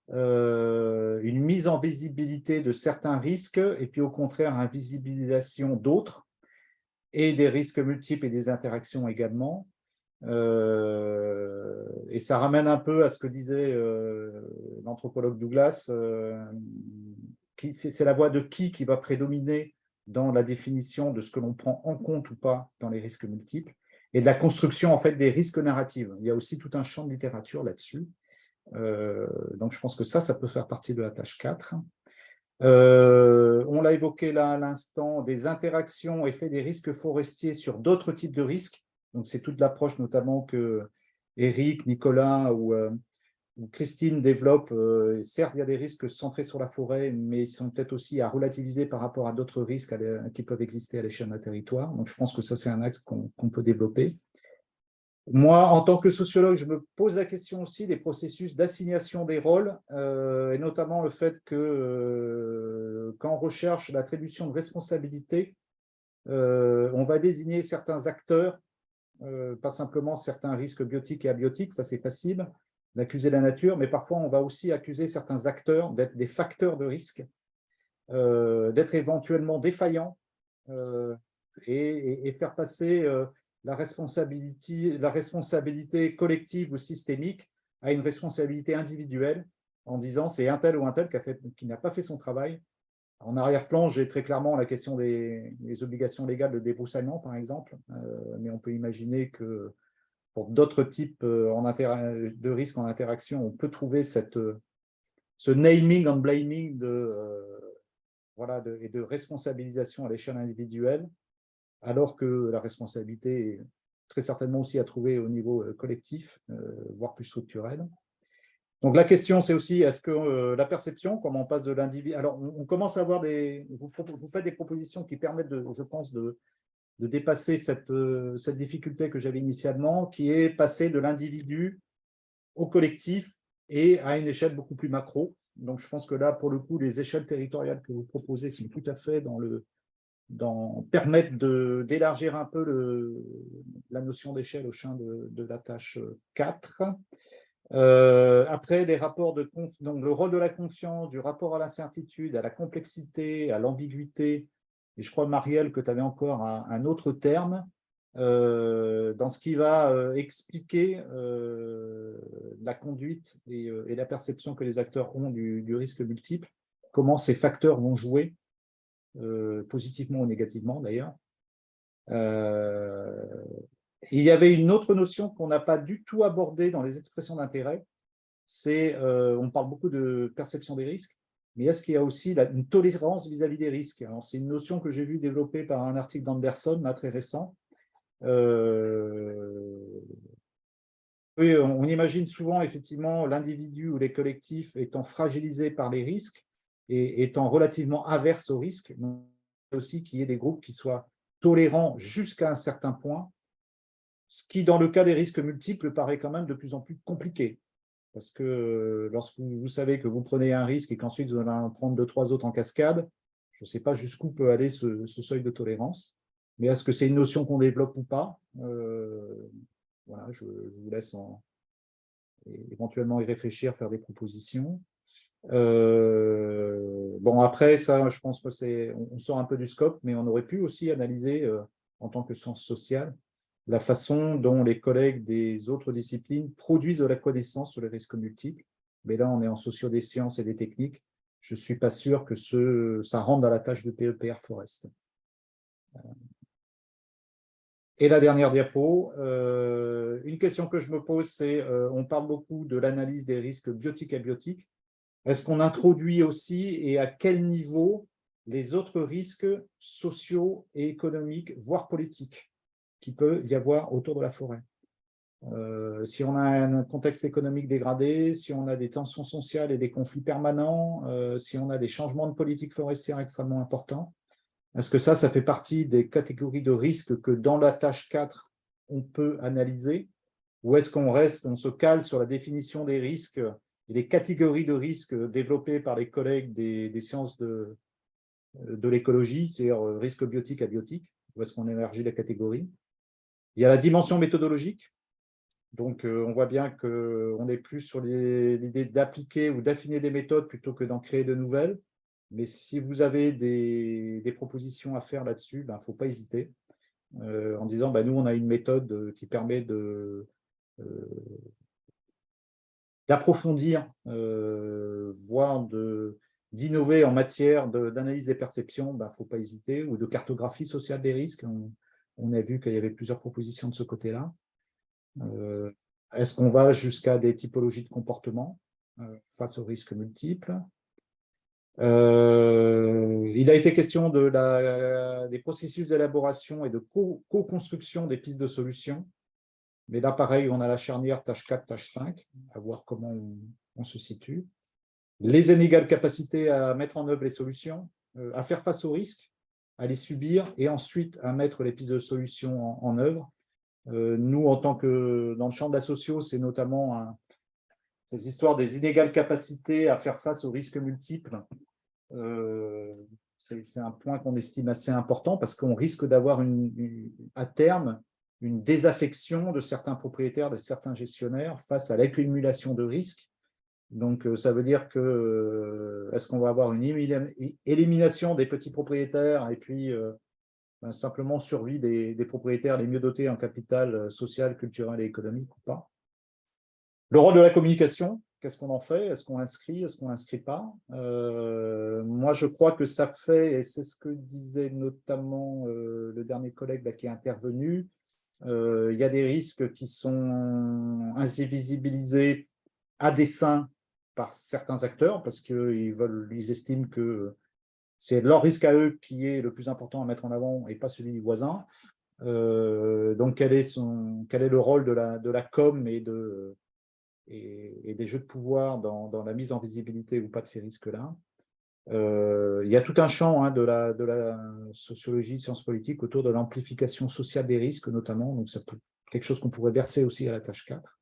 Speaker 1: une mise en visibilité de certains risques et puis au contraire, une visibilisation d'autres et des risques multiples et des interactions également. Et ça ramène un peu à ce que disait l'anthropologue Douglas, c'est la voix de qui va prédominer dans la définition de ce que l'on prend en compte ou pas dans les risques multiples, et de la construction en fait des risques narratifs. Il y a aussi tout un champ de littérature là-dessus. Donc, je pense que ça peut faire partie de la tâche 4. On l'a évoqué là à l'instant, des interactions, effets des risques forestiers sur d'autres types de risques. Donc, c'est toute l'approche notamment que Eric, Nicolas ou Christine développent. Certes, il y a des risques centrés sur la forêt, mais ils sont peut-être aussi à relativiser par rapport à d'autres risques qui peuvent exister à l'échelle d'un territoire. Donc, je pense que ça, c'est un axe qu'on peut développer. Moi, en tant que sociologue, je me pose la question aussi des processus d'assignation des rôles, et notamment le fait que quand on recherche l'attribution de responsabilité, on va désigner certains acteurs, pas simplement certains risques biotiques et abiotiques, ça c'est facile d'accuser la nature, mais parfois on va aussi accuser certains acteurs d'être des facteurs de risque, d'être éventuellement défaillants, et faire passer la responsabilité collective ou systémique à une responsabilité individuelle en disant c'est un tel ou un tel qui n'a pas fait son travail. En arrière-plan, j'ai très clairement la question des obligations légales de débroussaillement, par exemple, mais on peut imaginer que pour d'autres types de risques en interaction, on peut trouver ce naming and blaming et de responsabilisation à l'échelle individuelle, alors que la responsabilité est très certainement aussi à trouver au niveau collectif, voire plus structurel. Donc la question, c'est aussi, est-ce que la perception, comment on passe de l'individu… Alors, on commence à avoir vous faites des propositions qui permettent, je pense, de dépasser cette difficulté que j'avais initialement, qui est passer de l'individu au collectif et à une échelle beaucoup plus macro. Donc, je pense que là, pour le coup, les échelles territoriales que vous proposez sont tout à fait permettent d'élargir un peu la notion d'échelle au sein de la tâche 4. Après, les rapports donc le rôle de la confiance, du rapport à l'incertitude, à la complexité, à l'ambiguïté, et je crois, Marielle, que tu avais encore un autre terme, dans ce qui va expliquer la conduite et la perception que les acteurs ont du risque multiple, comment ces facteurs vont jouer, positivement ou négativement d'ailleurs. Il y avait une autre notion qu'on n'a pas du tout abordée dans les expressions d'intérêt, c'est, on parle beaucoup de perception des risques, mais est-ce qu'il y a aussi une tolérance vis-à-vis des risques? Alors, c'est une notion que j'ai vue développée par un article d'Anderson, là, très récent. Oui, on imagine souvent effectivement l'individu ou les collectifs étant fragilisés par les risques et étant relativement averses aux risques, mais aussi qu'il y ait des groupes qui soient tolérants jusqu'à un certain point, ce qui, dans le cas des risques multiples, paraît quand même de plus en plus compliqué. Parce que lorsque vous savez que vous prenez un risque et qu'ensuite vous allez en prendre 2-3 autres en cascade, je ne sais pas jusqu'où peut aller ce seuil de tolérance. Mais est-ce que c'est une notion qu'on développe ou pas? Voilà, je vous laisse éventuellement y réfléchir, faire des propositions. Bon, après, ça, je pense que on sort un peu du scope, mais on aurait pu aussi analyser, en tant que science sociale, la façon dont les collègues des autres disciplines produisent de la connaissance sur les risques multiples. Mais là, on est en socio des sciences et des techniques. Je ne suis pas sûr que ça rentre dans la tâche de PEPR Forest. Et la dernière diapo, une question que je me pose, c'est, on parle beaucoup de l'analyse des risques biotiques et abiotiques. Est-ce qu'on introduit aussi, et à quel niveau, les autres risques sociaux et économiques, voire politiques, qu'il peut y avoir autour de la forêt? Si on a un contexte économique dégradé, si on a des tensions sociales et des conflits permanents, si on a des changements de politique forestière extrêmement importants, est-ce que ça fait partie des catégories de risques que dans la tâche 4, on peut analyser? Ou est-ce on se cale sur la définition des risques et les catégories de risques développées par les collègues des sciences de l'écologie, c'est-à-dire risques biotiques, abiotiques? Ou est-ce qu'on élargit la catégorie? Il y a la dimension méthodologique. Donc, on voit bien qu'on est plus sur l'idée d'appliquer ou d'affiner des méthodes plutôt que d'en créer de nouvelles. Mais si vous avez des propositions à faire là-dessus, il ne faut pas hésiter, en disant nous, on a une méthode qui permet d'approfondir, voire d'innover en matière d'analyse des perceptions, il ne faut pas hésiter, ou de cartographie sociale des risques. On a vu qu'il y avait plusieurs propositions de ce côté-là. Est-ce qu'on va jusqu'à des typologies de comportement face aux risques multiples? Il a été question des processus d'élaboration et de co-construction des pistes de solutions. Mais là, pareil, on a la charnière tâche 4, tâche 5, à voir comment on se situe. Les inégales capacités à mettre en œuvre les solutions, à faire face aux risques, à les subir et ensuite à mettre les pistes de solutions en œuvre. Nous, en tant que dans le champ de la socio, c'est notamment ces histoires des inégales capacités à faire face aux risques multiples. C'est un point qu'on estime assez important parce qu'on risque d'avoir à terme une désaffection de certains propriétaires, de certains gestionnaires face à l'accumulation de risques. Donc, ça veut dire que est-ce qu'on va avoir une élimination des petits propriétaires et puis simplement survie des propriétaires les mieux dotés en capital social, culturel et économique ou pas? Le rôle de la communication, qu'est-ce qu'on en fait? Est-ce qu'on l'inscrit? Est-ce qu'on ne l'inscrit pas? Moi, je crois que ça fait, et c'est ce que disait notamment le dernier collègue là, qui est intervenu, il y a des risques qui sont invisibilisés à dessein par certains acteurs parce qu'ils estiment que c'est leur risque à eux qui est le plus important à mettre en avant et pas celui du voisin. Donc, quel est le rôle de la com et des jeux de pouvoir dans la mise en visibilité ou pas de ces risques-là? Il y a tout un champ de la sociologie, sciences politiques autour de l'amplification sociale des risques notamment, donc c'est quelque chose qu'on pourrait verser aussi à la tâche 4.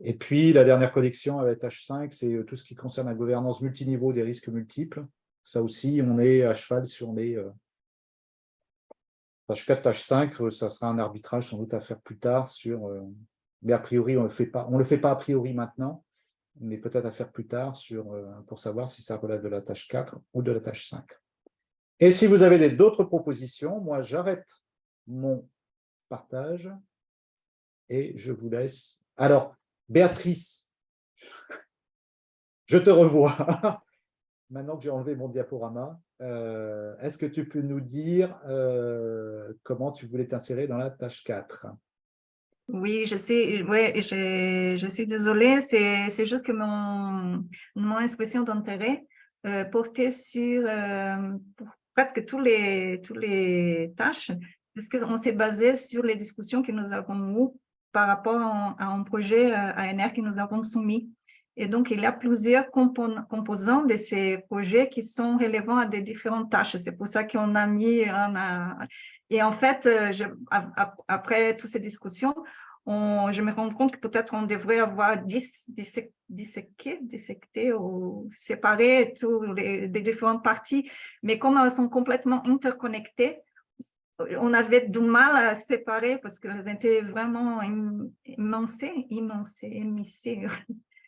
Speaker 1: Et puis la dernière collection à la tâche 5, c'est tout ce qui concerne la gouvernance multiniveau des risques multiples. Ça aussi, on est à cheval sur les tâche 4, tâche 5, ça sera un arbitrage sans doute à faire plus tard mais a priori, on ne le fait pas a priori maintenant, mais peut-être à faire plus tard pour savoir si ça relève de la tâche 4 ou de la tâche 5. Et si vous avez d'autres propositions, moi, j'arrête mon partage et je vous laisse. Alors, Béatrice, je te revois. Maintenant que j'ai enlevé mon diaporama, est-ce que tu peux nous dire comment tu voulais t'insérer dans la tâche 4?
Speaker 7: Oui, je suis désolée, c'est juste que mon expression d'intérêt portait sur presque tous les tâches, parce qu'on s'est basé sur les discussions que nous avons eues par rapport à un projet ANR que nous avons soumis. Et donc, il y a plusieurs composants de ces projets qui sont relevants à des différentes tâches. C'est pour ça qu'on a mis Et en fait, après toutes ces discussions, je me rends compte que peut-être on devrait avoir dissecté ou séparé les différentes parties. Mais comme elles sont complètement interconnectées, on avait du mal à séparer parce qu'elles étaient vraiment émincées.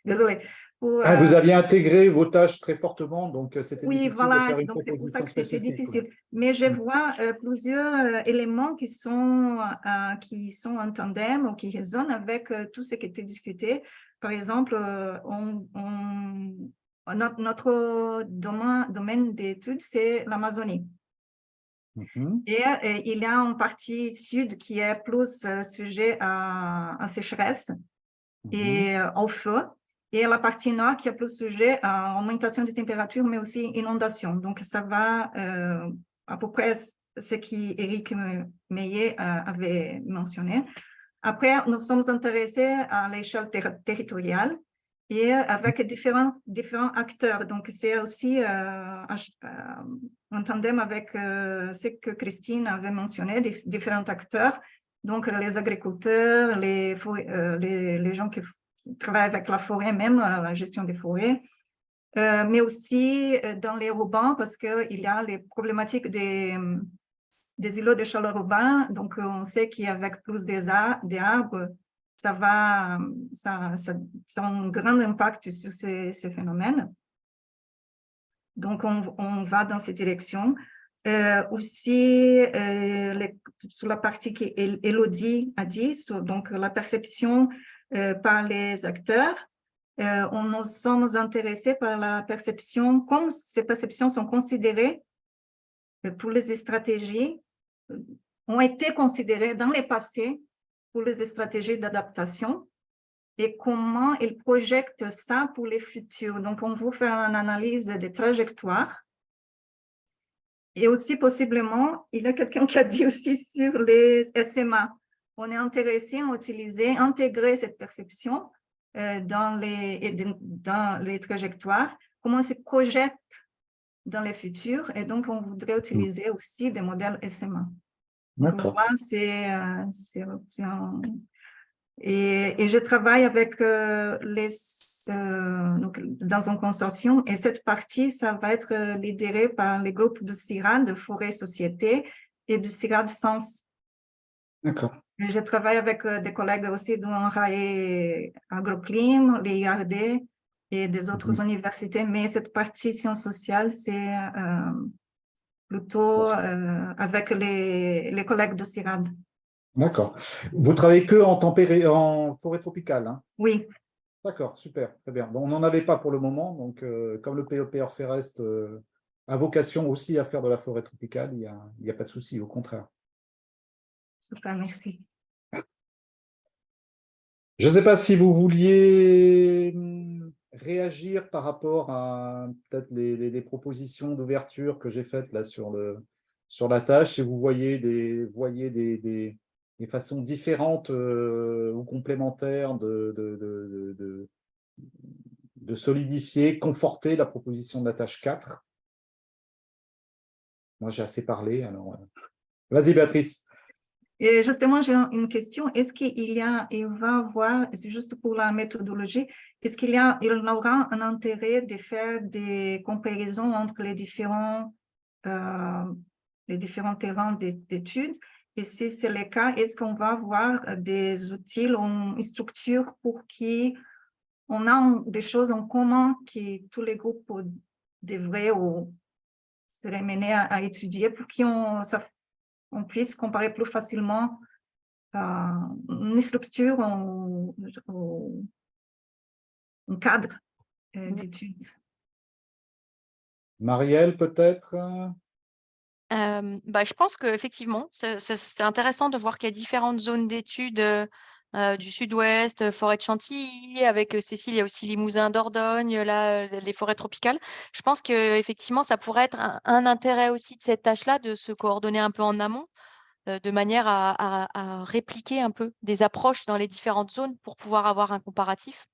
Speaker 7: Désolée.
Speaker 1: Vous aviez intégré vos tâches très fortement, donc c'était difficile de faire une
Speaker 7: donc c'est pour ça
Speaker 1: proposition
Speaker 7: que c'était
Speaker 1: spécifique.
Speaker 7: difficile. Mais je vois plusieurs éléments qui sont en tandem ou qui résonnent avec tout ce qui était discuté. Par exemple, notre domaine d'études, c'est l'Amazonie. Et il y a une partie sud qui est plus sujet à sécheresse et au feu. Et la partie nord qui est plus sujet à augmentation de température, mais aussi inondation. Donc, ça va à peu près ce qu'Éric Meillet avait mentionné. Après, nous sommes intéressés à l'échelle territoriale et avec différents acteurs. Donc, c'est aussi en tandem avec ce que Christine avait mentionné, différents acteurs. Donc, les agriculteurs, les gens qui travaillent avec la forêt même, la gestion des forêts, mais aussi dans les urbains, parce qu'il y a les problématiques des îlots de chaleur urbains. Donc, on sait qu'avec plus des arbres, ça a un grand impact sur ces phénomènes. Donc, on va dans cette direction. Aussi, sur la partie qu'Élodie a dit, sur donc, la perception par les acteurs, nous sommes intéressés par la perception, comme ces perceptions sont considérées pour les stratégies, ont été considérées dans le passé pour les stratégies d'adaptation. et comment ils projettent ça pour les futurs. Donc, on veut faire une analyse des trajectoires. Et aussi, possiblement, il y a quelqu'un qui a dit aussi sur les SMA. On est intéressé à intégrer cette perception dans les trajectoires, comment on se projette dans les futurs. Et donc, on voudrait utiliser aussi des modèles SMA.
Speaker 1: D'accord.
Speaker 7: Moi, et je travaille avec donc, dans un consortium, et cette partie, ça va être lidéré par les groupes de CIRAD, de Forêt Société, et du CIRAD Sens.
Speaker 1: D'accord.
Speaker 7: Je travaille avec des collègues aussi d'UNRAE AgroClim, les IRD et des autres universités, mais cette partie sciences sociales, c'est plutôt avec les collègues de CIRAD.
Speaker 1: D'accord. Vous travaillez que en forêt tropicale, hein?
Speaker 7: Oui.
Speaker 1: D'accord, super, très bien. Bon, on n'en avait pas pour le moment, donc comme le PEP Orforest a vocation aussi à faire de la forêt tropicale, il n'y a pas de souci, au contraire.
Speaker 7: Super, merci.
Speaker 1: Je ne sais pas si vous vouliez réagir par rapport à peut-être les propositions d'ouverture que j'ai faites là sur la tâche, si vous voyez des façons différentes ou complémentaires de solidifier, conforter la proposition de la tâche 4. Moi, j'ai assez parlé, alors vas-y Béatrice.
Speaker 7: Et justement, j'ai une question. Est-ce il va avoir, c'est juste pour la méthodologie, est-ce il aura un intérêt de faire des comparaisons entre les différents terrains d'études? Et si c'est le cas, est-ce qu'on va avoir des outils, une structure pour qu'on a des choses en commun que tous les groupes devraient ou seraient menés à étudier pour qu'on puisse comparer plus facilement une structure ou un cadre d'études.
Speaker 1: Marielle, peut-être?
Speaker 2: Je pense qu'effectivement, c'est intéressant de voir qu'il y a différentes zones d'études du sud-ouest, forêt de Chantilly, avec Cécile, il y a aussi Limousin, Dordogne, là, les forêts tropicales. Je pense qu'effectivement, ça pourrait être un intérêt aussi de cette tâche-là, de se coordonner un peu en amont, de manière à répliquer un peu des approches dans les différentes zones pour pouvoir avoir un comparatif.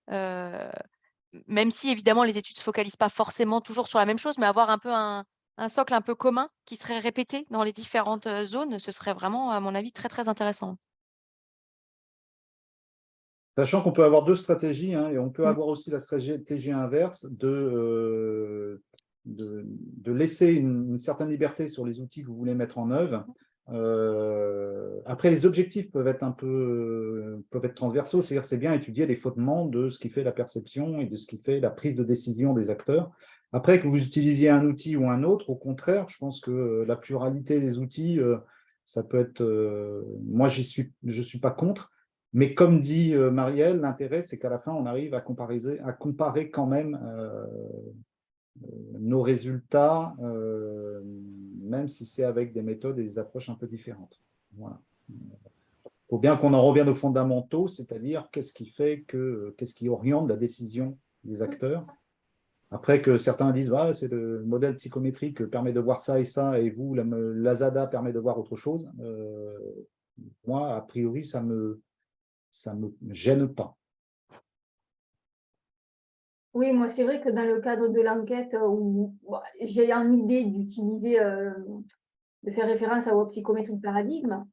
Speaker 2: Même si, évidemment, les études ne se focalisent pas forcément toujours sur la même chose, mais avoir un peu un socle un peu commun qui serait répété dans les différentes zones, ce serait vraiment, à mon avis, très, très intéressant.
Speaker 1: Sachant qu'on peut avoir deux stratégies, hein, et on peut avoir aussi la stratégie inverse de laisser une certaine liberté sur les outils que vous voulez mettre en œuvre. Après, les objectifs peuvent être transversaux, c'est-à-dire c'est bien étudier les fondements de ce qui fait la perception et de ce qui fait la prise de décision des acteurs. Après, que vous utilisiez un outil ou un autre, au contraire, je pense que la pluralité des outils, ça peut être… moi, je suis pas contre. Mais comme dit Marielle, l'intérêt, c'est qu'à la fin, on arrive à comparer quand même nos résultats, même si c'est avec des méthodes et des approches un peu différentes. Voilà. Il faut bien qu'on en revienne aux fondamentaux, c'est-à-dire qu'est-ce qui oriente la décision des acteurs. Après que certains disent c'est le modèle psychométrique permet de voir ça, et vous, la ZADA permet de voir autre chose. Moi, a priori, ça me gêne pas.
Speaker 5: Oui, moi, c'est vrai que dans le cadre de l'enquête où j'ai en idée d'utiliser, de faire référence à vos psychométrie de paradigme,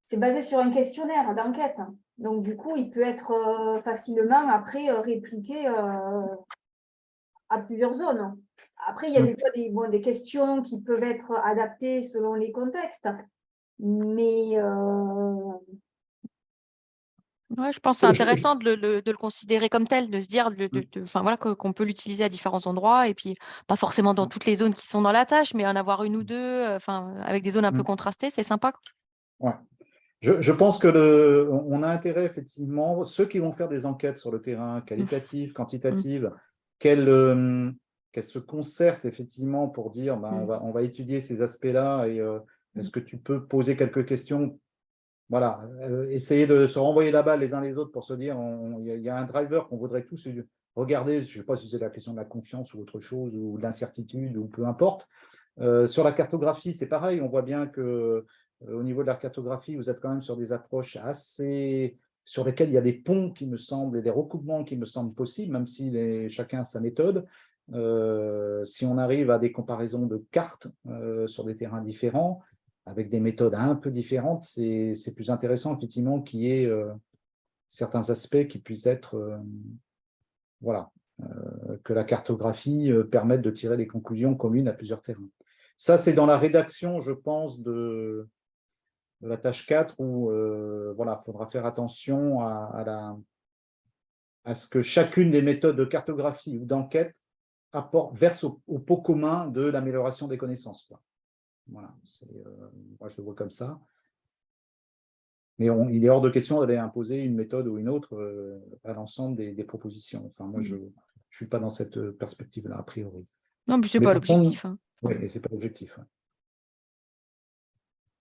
Speaker 5: c'est basé sur un questionnaire d'enquête. Donc, du coup, il peut être facilement après répliqué à plusieurs zones. Après, il y a des fois des questions qui peuvent être adaptées selon les contextes, mais…
Speaker 2: Ouais, je pense que c'est intéressant de le considérer comme tel, de se dire voilà, qu'on peut l'utiliser à différents endroits, et puis pas forcément dans toutes les zones qui sont dans la tâche, mais en avoir une ou deux, avec des zones un peu contrastées, c'est sympa.
Speaker 1: Ouais. Je pense qu'on a intérêt, effectivement, ceux qui vont faire des enquêtes sur le terrain, qualitatives, quantitatives, qu'elles se concertent effectivement pour dire on va étudier ces aspects-là, et est-ce que tu peux poser quelques questions voilà, essayer de se renvoyer la balle les uns les autres pour se dire, il y a un driver qu'on voudrait tous regarder, je ne sais pas si c'est la question de la confiance ou autre chose, ou de l'incertitude, ou peu importe. Sur la cartographie, c'est pareil, on voit bien que au niveau de la cartographie, vous êtes quand même sur des approches assez sur lesquelles il y a des ponts qui me semblent et des recoupements qui me semblent possibles, même si chacun a sa méthode. Si on arrive à des comparaisons de cartes sur des terrains différents, avec des méthodes un peu différentes, c'est plus intéressant effectivement qu'il y ait certains aspects qui puissent être, voilà, que la cartographie permette de tirer des conclusions communes à plusieurs terrains. Ça, c'est dans la rédaction, je pense, de la tâche 4 où voilà, il faudra faire attention à ce que chacune des méthodes de cartographie ou d'enquête verse au pot commun de l'amélioration des connaissances, quoi. Voilà, moi je le vois comme ça. Mais il est hors de question d'aller imposer une méthode ou une autre à l'ensemble des propositions. Enfin, moi, je ne suis pas dans cette perspective-là, a priori.
Speaker 2: Non, mais ce n'est pas l'objectif. Hein.
Speaker 1: Oui, mais ce n'est pas l'objectif. Ouais.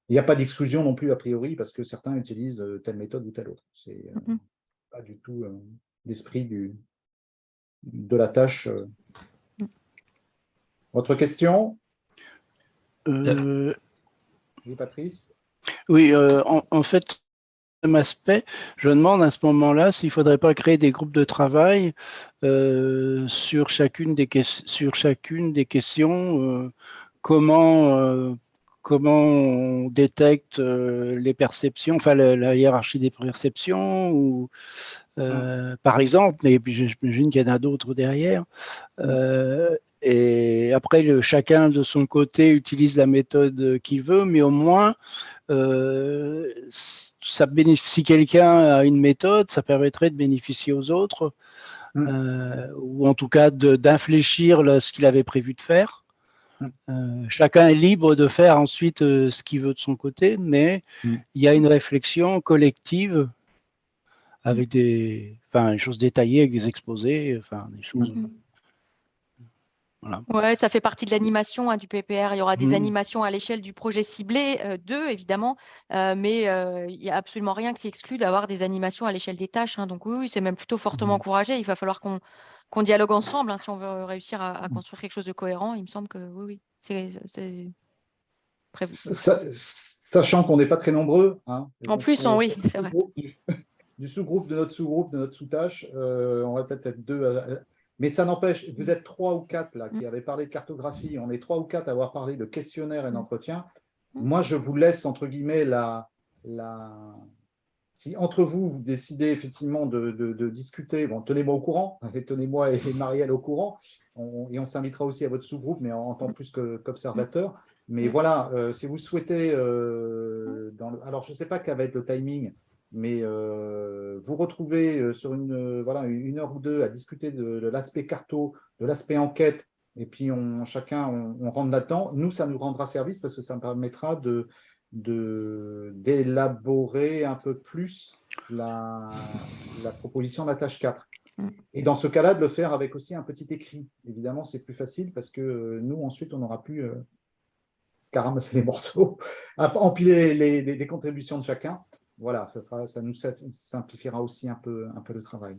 Speaker 1: Il n'y a pas d'exclusion non plus, a priori, parce que certains utilisent telle méthode ou telle autre. Ce n'est pas du tout l'esprit de la tâche. Autre question? Oui, Patrice?
Speaker 11: Oui, en fait, même aspect, je demande à ce moment-là s'il ne faudrait pas créer des groupes de travail sur chacune des questions, comment on détecte les perceptions, enfin la hiérarchie des perceptions, ou par exemple, et puis j'imagine qu'il y en a d'autres derrière. Et après, chacun de son côté utilise la méthode qu'il veut, mais au moins, si quelqu'un a une méthode, ça permettrait de bénéficier aux autres, ou en tout cas d'infléchir ce qu'il avait prévu de faire. Chacun est libre de faire ensuite ce qu'il veut de son côté, mais il y a une réflexion collective avec des choses détaillées, avec des exposés, des choses. Voilà.
Speaker 2: Ouais, ça fait partie de l'animation du PPR. Il y aura des animations à l'échelle du projet ciblé 2, évidemment, mais il n'y a absolument rien qui exclut d'avoir des animations à l'échelle des tâches. Hein. Donc oui, c'est même plutôt fortement encouragé. Il va falloir qu'on dialogue ensemble si on veut réussir à construire quelque chose de cohérent. Il me semble que oui, c'est prévu.
Speaker 1: Sachant qu'on n'est pas très nombreux. Hein,
Speaker 2: en plus, oui, c'est vrai.
Speaker 1: Du sous-groupe, de notre sous-groupe, de notre sous-tâche, on va peut-être être 2. Mais ça n'empêche, vous êtes 3 ou 4 là, qui avaient parlé de cartographie, on est 3 ou 4 à avoir parlé de questionnaire et d'entretien. Moi, je vous laisse, entre guillemets, si entre vous, vous décidez effectivement de discuter, bon, tenez-moi au courant, tenez-moi et Marielle au courant, et on s'invitera aussi à votre sous-groupe, mais en tant plus qu'observateur. Mais voilà, si vous souhaitez, alors je ne sais pas quel va être le timing, mais vous retrouvez sur une heure ou deux à discuter de l'aspect carto, de l'aspect enquête, et puis chacun rentre là-dedans. Nous, ça nous rendra service parce que ça me permettra d'élaborer un peu plus la proposition de la tâche 4. Et dans ce cas-là, de le faire avec aussi un petit écrit. Évidemment, c'est plus facile parce que nous, ensuite, on aura pu ramasser les morceaux, empiler les contributions de chacun. Voilà, ça nous simplifiera aussi un peu le travail.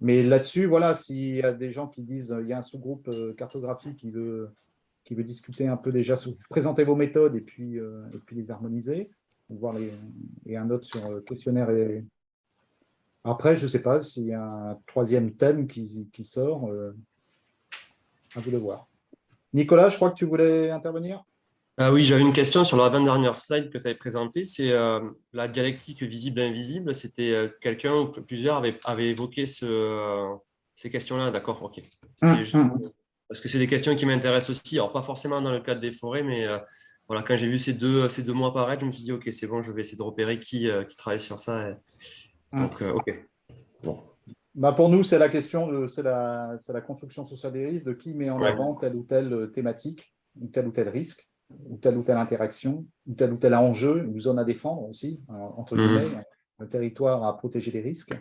Speaker 1: Mais là-dessus, voilà, s'il y a des gens qui disent il y a un sous-groupe cartographie qui veut discuter un peu déjà, présenter vos méthodes et puis les harmoniser, et un autre sur questionnaire. Après, je ne sais pas s'il y a un troisième thème qui sort, à vous de voir. Nicolas, je crois que tu voulais intervenir?
Speaker 4: Oui, j'avais une question sur la 20e slide que tu avais présentée, c'est la dialectique visible-invisible. C'était quelqu'un ou plusieurs avaient évoqué ces questions-là, d'accord, ok. Parce que c'est des questions qui m'intéressent aussi, alors pas forcément dans le cadre des forêts, mais voilà, quand j'ai vu ces deux mots apparaître, je me suis dit, ok, c'est bon, je vais essayer de repérer qui travaille sur ça. Donc, ok. Bon.
Speaker 1: Bah pour nous, c'est la question, c'est la construction sociale des risques, de qui met en avant telle ou telle thématique, ou tel risque, ou telle interaction, ou tel enjeu, une zone à défendre aussi, entre guillemets, un territoire à protéger des risques,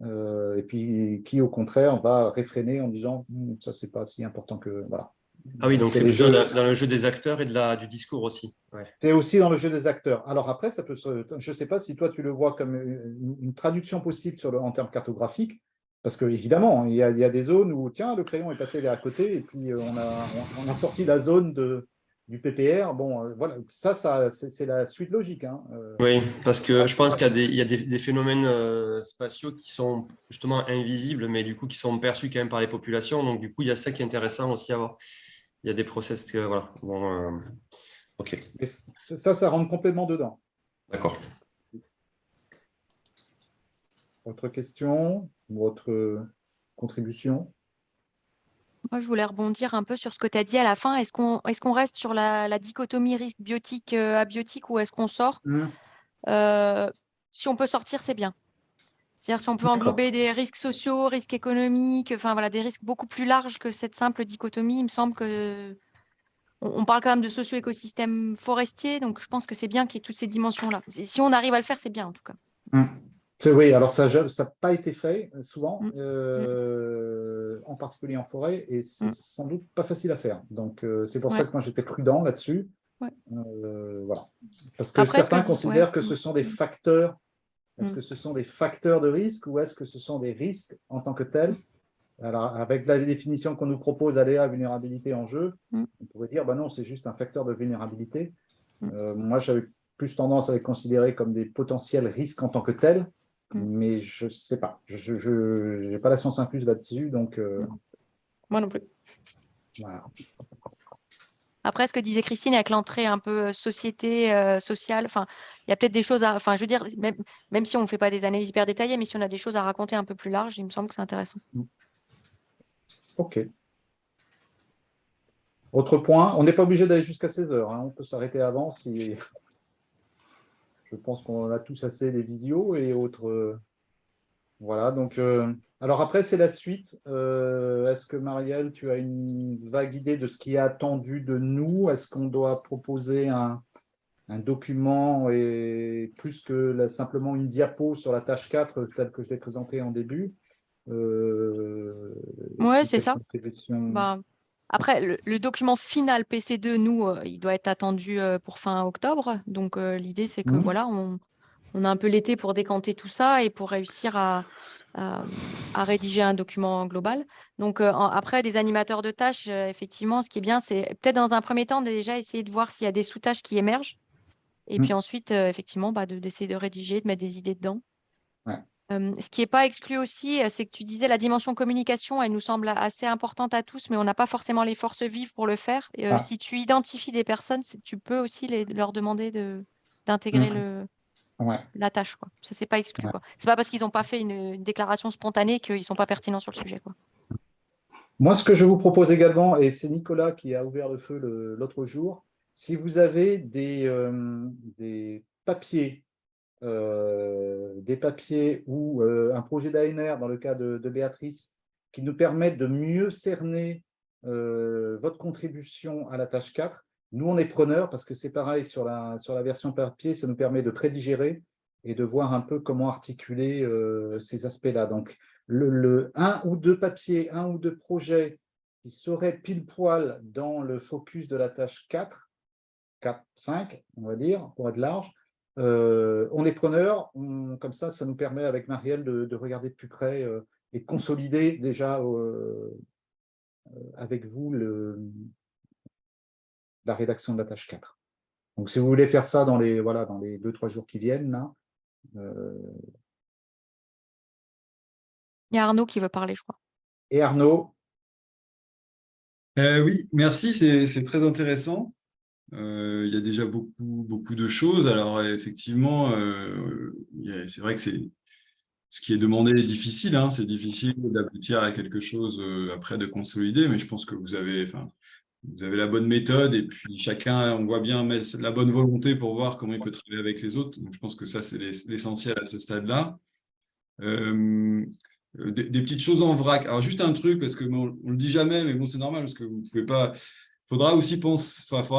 Speaker 1: et puis qui, au contraire, va réfréner en disant ça, c'est pas si important que… Voilà.
Speaker 4: Ah oui, donc
Speaker 1: C'est
Speaker 4: c'est
Speaker 1: les
Speaker 4: plutôt
Speaker 1: jeux-
Speaker 4: dans le jeu des acteurs et du discours aussi. Ouais.
Speaker 1: C'est aussi dans le jeu des acteurs. Alors après, je ne sais pas si toi tu le vois comme une traduction possible en termes cartographiques, parce que évidemment, il y a des zones où tiens, le crayon est passé à côté et puis on a sorti la zone du PPR. Bon, voilà, ça c'est la suite logique. Hein.
Speaker 4: Oui, parce que je pense qu'il y a des phénomènes spatiaux qui sont justement invisibles, mais du coup qui sont perçus quand même par les populations. Donc du coup, il y a ça qui est intéressant aussi à voir. Il y a des process que voilà. Bon, ok,
Speaker 1: Et ça rentre complètement dedans.
Speaker 4: d'accord.
Speaker 1: Autre question ou autre contribution?
Speaker 2: Moi, je voulais rebondir un peu sur ce que tu as dit à la fin. Est-ce qu'on reste sur la dichotomie risque biotique abiotique ou est-ce qu'on sort? Si on peut sortir, c'est bien. C'est-à-dire si on peut englober des risques sociaux, risques économiques, enfin voilà, des risques beaucoup plus larges que cette simple dichotomie. Il me semble que on parle quand même de socio-écosystème forestier, donc je pense que c'est bien qu'il y ait toutes ces dimensions-là. Si on arrive à le faire, c'est bien en tout cas.
Speaker 1: Oui, alors ça n'a pas été fait souvent, en particulier en forêt, et c'est sans doute pas facile à faire. Donc c'est pour ça que moi j'étais prudent là-dessus. Voilà. Parce que
Speaker 2: Après,
Speaker 1: certains considèrent que ce sont des facteurs. Est-ce que ce sont des facteurs de risque ou est-ce que ce sont des risques en tant que tels? Alors, avec la définition qu'on nous propose, aléa, vulnérabilité en jeu, on pourrait dire, bah non, c'est juste un facteur de vulnérabilité. Moi, j'avais plus tendance à les considérer comme des potentiels risques en tant que tels, mais je ne sais pas. Je n'ai pas la science infuse là-dessus, donc…
Speaker 2: Moi non plus.
Speaker 1: Voilà.
Speaker 2: Après, ce que disait Christine avec l'entrée un peu société, sociale, enfin, il y a peut-être des choses à… Enfin, je veux dire, même si on ne fait pas des analyses hyper détaillées, mais si on a des choses à raconter un peu plus larges, il me semble que c'est intéressant.
Speaker 1: OK. Autre point, on n'est pas obligé d'aller jusqu'à 16 heures. Hein. On peut s'arrêter avant si… Je pense qu'on a tous assez des visios et autres… Voilà, donc… alors après, c'est la suite. Est-ce que, Marielle, tu as une vague idée de ce qui est attendu de nous? Est-ce qu'on doit proposer un document et plus que simplement une diapo sur la tâche 4 telle que je l'ai présentée en début?
Speaker 2: Oui, c'est ça.
Speaker 1: Contribution...
Speaker 2: Après, le document final PC2, nous, il doit être attendu pour fin octobre. Donc, l'idée, c'est que voilà, on a un peu l'été pour décanter tout ça et pour réussir à rédiger un document global. Donc, après, des animateurs de tâches, effectivement, ce qui est bien, c'est peut-être dans un premier temps déjà essayer de voir s'il y a des sous-tâches qui émergent. Et puis ensuite, effectivement, d'essayer de rédiger, de mettre des idées dedans.
Speaker 1: Ouais.
Speaker 2: Ce qui n'est pas exclu aussi, c'est que tu disais la dimension communication, elle nous semble assez importante à tous, mais on n'a pas forcément les forces vives pour le faire. Si tu identifies des personnes, tu peux aussi leur demander d'intégrer la tâche, quoi. Ça, c'est pas exclu, quoi. C'est pas parce qu'ils n'ont pas fait une déclaration spontanée qu'ils ne sont pas pertinents sur le sujet, quoi.
Speaker 1: Moi, ce que je vous propose également, et c'est Nicolas qui a ouvert le feu l'autre jour, si vous avez des papiers ou un projet d'ANR dans le cas de Béatrice qui nous permettent de mieux cerner votre contribution à la tâche 4. Nous, on est preneurs parce que c'est pareil sur la version papier, ça nous permet de prédigérer et de voir un peu comment articuler ces aspects-là. Donc, un ou deux papiers, un ou deux projets qui seraient pile poil dans le focus de la tâche 4, 5, on va dire, pour être large. On est preneur, comme ça nous permet avec Marielle de regarder de plus près et de consolider déjà avec vous la rédaction de la tâche 4. Donc si vous voulez faire ça dans les 2-3 jours qui viennent, là.
Speaker 2: Il y a Arnaud qui veut parler, je crois.
Speaker 1: Et Arnaud?
Speaker 6: Oui, merci, c'est très intéressant. Il y a déjà beaucoup de choses. Alors, effectivement, c'est vrai que ce qui est demandé est difficile. Hein. C'est difficile d'aboutir à quelque chose après de consolider, mais je pense que vous avez la bonne méthode et puis chacun, on voit bien, met la bonne volonté pour voir comment il peut travailler avec les autres. Donc, je pense que ça, c'est l'essentiel à ce stade-là. Des petites choses en vrac. Alors, juste un truc, parce que on ne le dit jamais, mais bon, c'est normal, parce que vous ne pouvez pas… faudra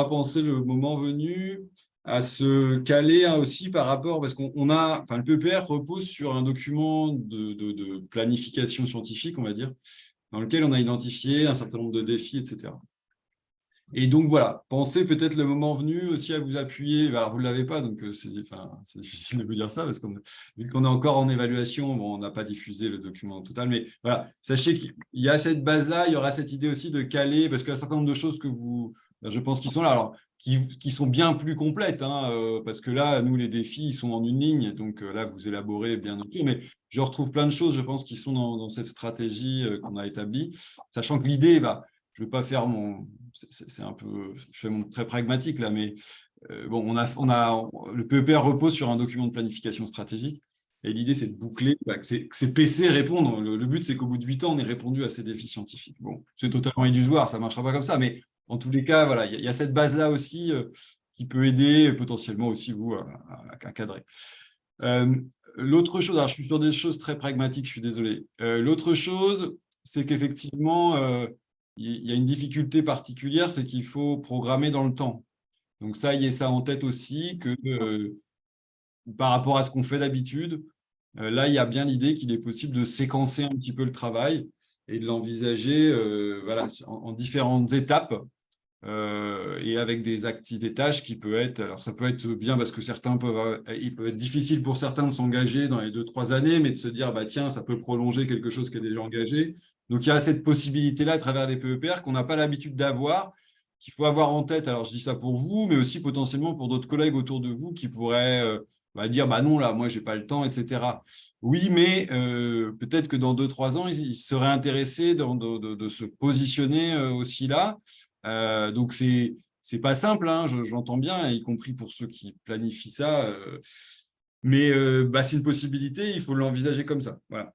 Speaker 6: penser le moment venu à se caler aussi par rapport, parce le PEPR repose sur un document de planification scientifique, on va dire, dans lequel on a identifié un certain nombre de défis, etc. Et donc voilà, pensez peut-être le moment venu aussi à vous appuyer. Alors, vous ne l'avez pas, donc c'est difficile de vous dire ça, parce que vu qu'on est encore en évaluation, bon, on n'a pas diffusé le document total, mais voilà, sachez qu'il y a cette base-là, il y aura cette idée aussi de caler, parce qu'il y a un certain nombre de choses que je pense qu'ils sont là, alors qui sont bien plus complètes, hein, parce que là, nous, les défis, ils sont en une ligne, donc là, vous élaborez bien autour, mais je retrouve plein de choses, je pense, qui sont dans cette stratégie qu'on a établie, sachant que l'idée je ne veux pas faire c'est un peu, je fais mon très pragmatique là, mais bon, le PEPR repose sur un document de planification stratégique, et l'idée, c'est de boucler, que ces PC répondent. Le but, c'est qu'au bout de 8 ans, on ait répondu à ces défis scientifiques. Bon, c'est totalement illusoire, ça ne marchera pas comme ça, mais en tous les cas, voilà, il y a cette base-là aussi qui peut aider potentiellement aussi vous à cadrer. L'autre chose, alors je suis sur des choses très pragmatiques, je suis désolé. L'autre chose, c'est qu'effectivement, il y a une difficulté particulière, c'est qu'il faut programmer dans le temps. Donc ça, ayez ça en tête aussi, que par rapport à ce qu'on fait d'habitude, là, il y a bien l'idée qu'il est possible de séquencer un petit peu le travail et de l'envisager voilà, en différentes étapes et avec des tâches qui peuvent être… Alors, ça peut être bien parce que il peut être difficile pour certains de s'engager dans les 2-3 années, mais de se dire, bah, tiens, ça peut prolonger quelque chose qui est déjà engagé. Donc, il y a cette possibilité-là à travers les PEPR qu'on n'a pas l'habitude d'avoir, qu'il faut avoir en tête. Alors, je dis ça pour vous, mais aussi potentiellement pour d'autres collègues autour de vous qui pourraient dire, bah non, là, moi, je n'ai pas le temps, etc. Oui, mais peut-être que dans 2-3 ans, ils seraient intéressés de se positionner aussi là. Donc, c'est pas simple, hein, j'entends bien, y compris pour ceux qui planifient ça. Mais c'est une possibilité, il faut l'envisager comme ça. Voilà.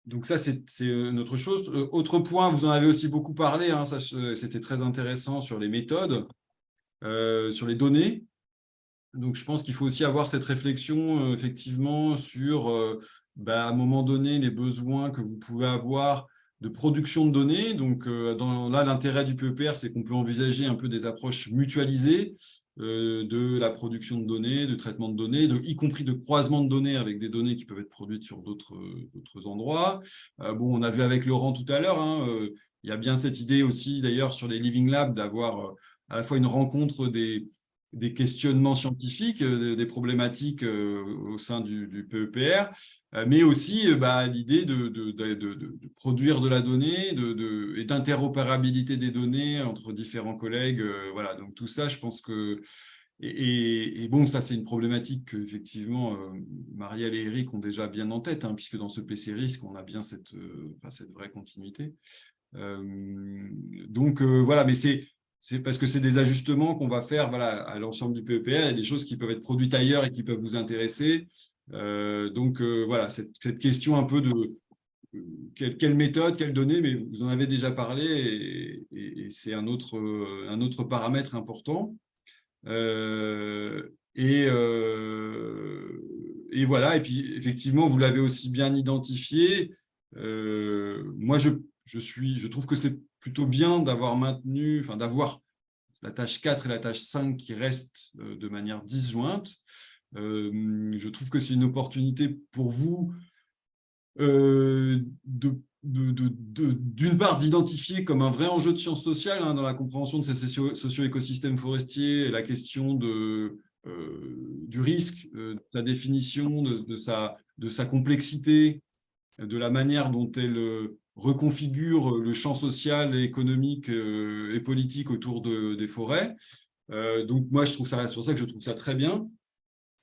Speaker 6: Donc ça, c'est une autre chose. Autre point, vous en avez aussi beaucoup parlé, hein, c'était très intéressant sur les méthodes, sur les données. Donc je pense qu'il faut aussi avoir cette réflexion effectivement sur, à un moment donné, les besoins que vous pouvez avoir de production de données. Donc là, l'intérêt du PEPR, c'est qu'on peut envisager un peu des approches mutualisées de la production de données, de traitement de données, y compris de croisement de données avec des données qui peuvent être produites sur d'autres endroits. Bon, on a vu avec Laurent tout à l'heure, hein, il y a bien cette idée aussi d'ailleurs sur les Living Labs d'avoir à la fois une rencontre des questionnements scientifiques, des problématiques au sein du PEPR, mais aussi l'idée de produire de la donnée et d'interopérabilité des données entre différents collègues. Voilà, donc tout ça, je pense que… Et bon, ça, c'est une problématique qu'effectivement, Marielle et Eric ont déjà bien en tête, hein, puisque dans ce PC risque, on a bien cette vraie continuité. Donc, voilà, mais c'est parce que c'est des ajustements qu'on va faire à l'ensemble du PEPR. Il y a des choses qui peuvent être produites ailleurs et qui peuvent vous intéresser. Donc, voilà, cette question un peu de quelle méthode, quelle donnée, mais vous en avez déjà parlé et c'est un autre paramètre important. Et voilà, et puis effectivement, vous l'avez aussi bien identifié. Moi, je trouve que c'est plutôt bien d'avoir maintenu, d'avoir la tâche 4 et la tâche 5 qui restent de manière disjointe. Je trouve que c'est une opportunité pour vous d'une part d'identifier comme un vrai enjeu de sciences sociales dans la compréhension de ces socio-écosystèmes forestiers et la question du risque, de sa définition, de sa complexité, de la manière dont elle reconfigure le champ social, et économique et politique autour des forêts. Donc moi, c'est pour ça que je trouve ça très bien.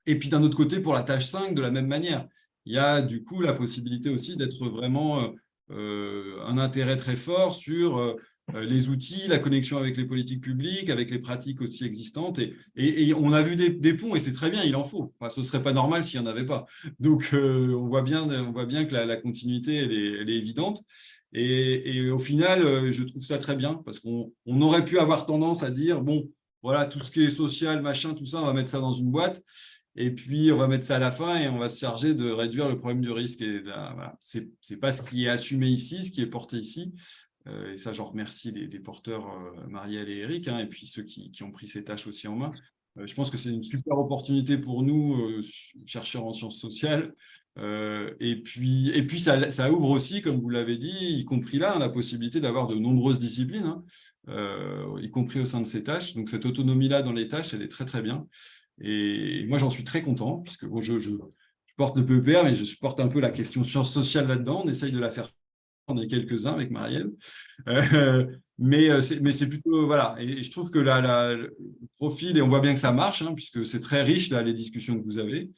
Speaker 6: Et puis d'un autre côté, pour la tâche 5, de la même manière, il y a du coup la possibilité aussi d'être vraiment un intérêt très fort sur les outils, la connexion avec les politiques publiques, avec les pratiques aussi existantes. Et on a vu des ponts, et c'est très bien, il en faut. Enfin, ce ne serait pas normal s'il n'y en avait pas. Donc, on voit bien que la continuité, elle est évidente. Et au final, je trouve ça très bien, parce qu'on aurait pu avoir tendance à dire, bon, voilà, tout ce qui est social, machin, tout ça, on va mettre ça dans une boîte. Et puis, on va mettre ça à la fin et on va se charger de réduire le problème du risque. Et voilà, ce n'est pas ce qui est assumé ici, ce qui est porté ici. Et ça, j'en remercie les porteurs Marielle et Eric, hein, et puis ceux qui ont pris ces tâches aussi en main. Je pense que c'est une super opportunité pour nous, chercheurs en sciences sociales, Et puis ça ouvre aussi, comme vous l'avez dit, y compris là, la possibilité d'avoir de nombreuses disciplines, y compris au sein de ces tâches. Donc cette autonomie-là dans les tâches, elle est très très bien. Et moi, j'en suis très content, puisque bon, je porte le PEPR, mais je supporte un peu la question sciences sociales là-dedans. On essaye de la faire. On est quelques-uns avec Marielle. Mais c'est plutôt, voilà. Et je trouve que le profil, et on voit bien que ça marche, puisque c'est très riche, là, les discussions que vous avez.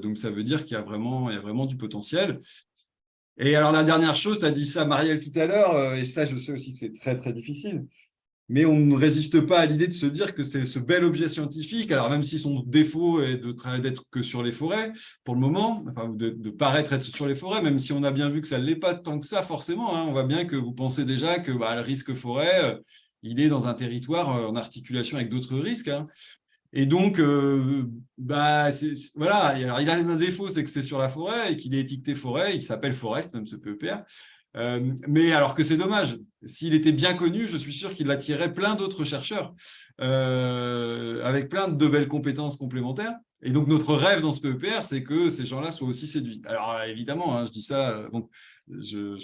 Speaker 6: Donc, ça veut dire qu'il y a vraiment du potentiel. Et alors, la dernière chose, tu as dit ça, Marielle, tout à l'heure, et ça, je sais aussi que c'est très, très difficile. Mais on ne résiste pas à l'idée de se dire que c'est ce bel objet scientifique, alors même si son défaut est d'être que sur les forêts, pour le moment, enfin de paraître être sur les forêts, même si on a bien vu que ça ne l'est pas tant que ça, forcément. On voit bien que vous pensez déjà que le risque forêt, il est dans un territoire en articulation avec d'autres risques. Et donc, voilà, alors, il a un défaut, c'est que c'est sur la forêt et qu'il est étiqueté forêt, il s'appelle Forest, même ce PEPR. Mais alors que c'est dommage, s'il était bien connu, je suis sûr qu'il attirait plein d'autres chercheurs avec plein de belles compétences complémentaires. Et donc notre rêve dans ce PEPR, c'est que ces gens-là soient aussi séduits. Alors évidemment, je dis ça, bon, je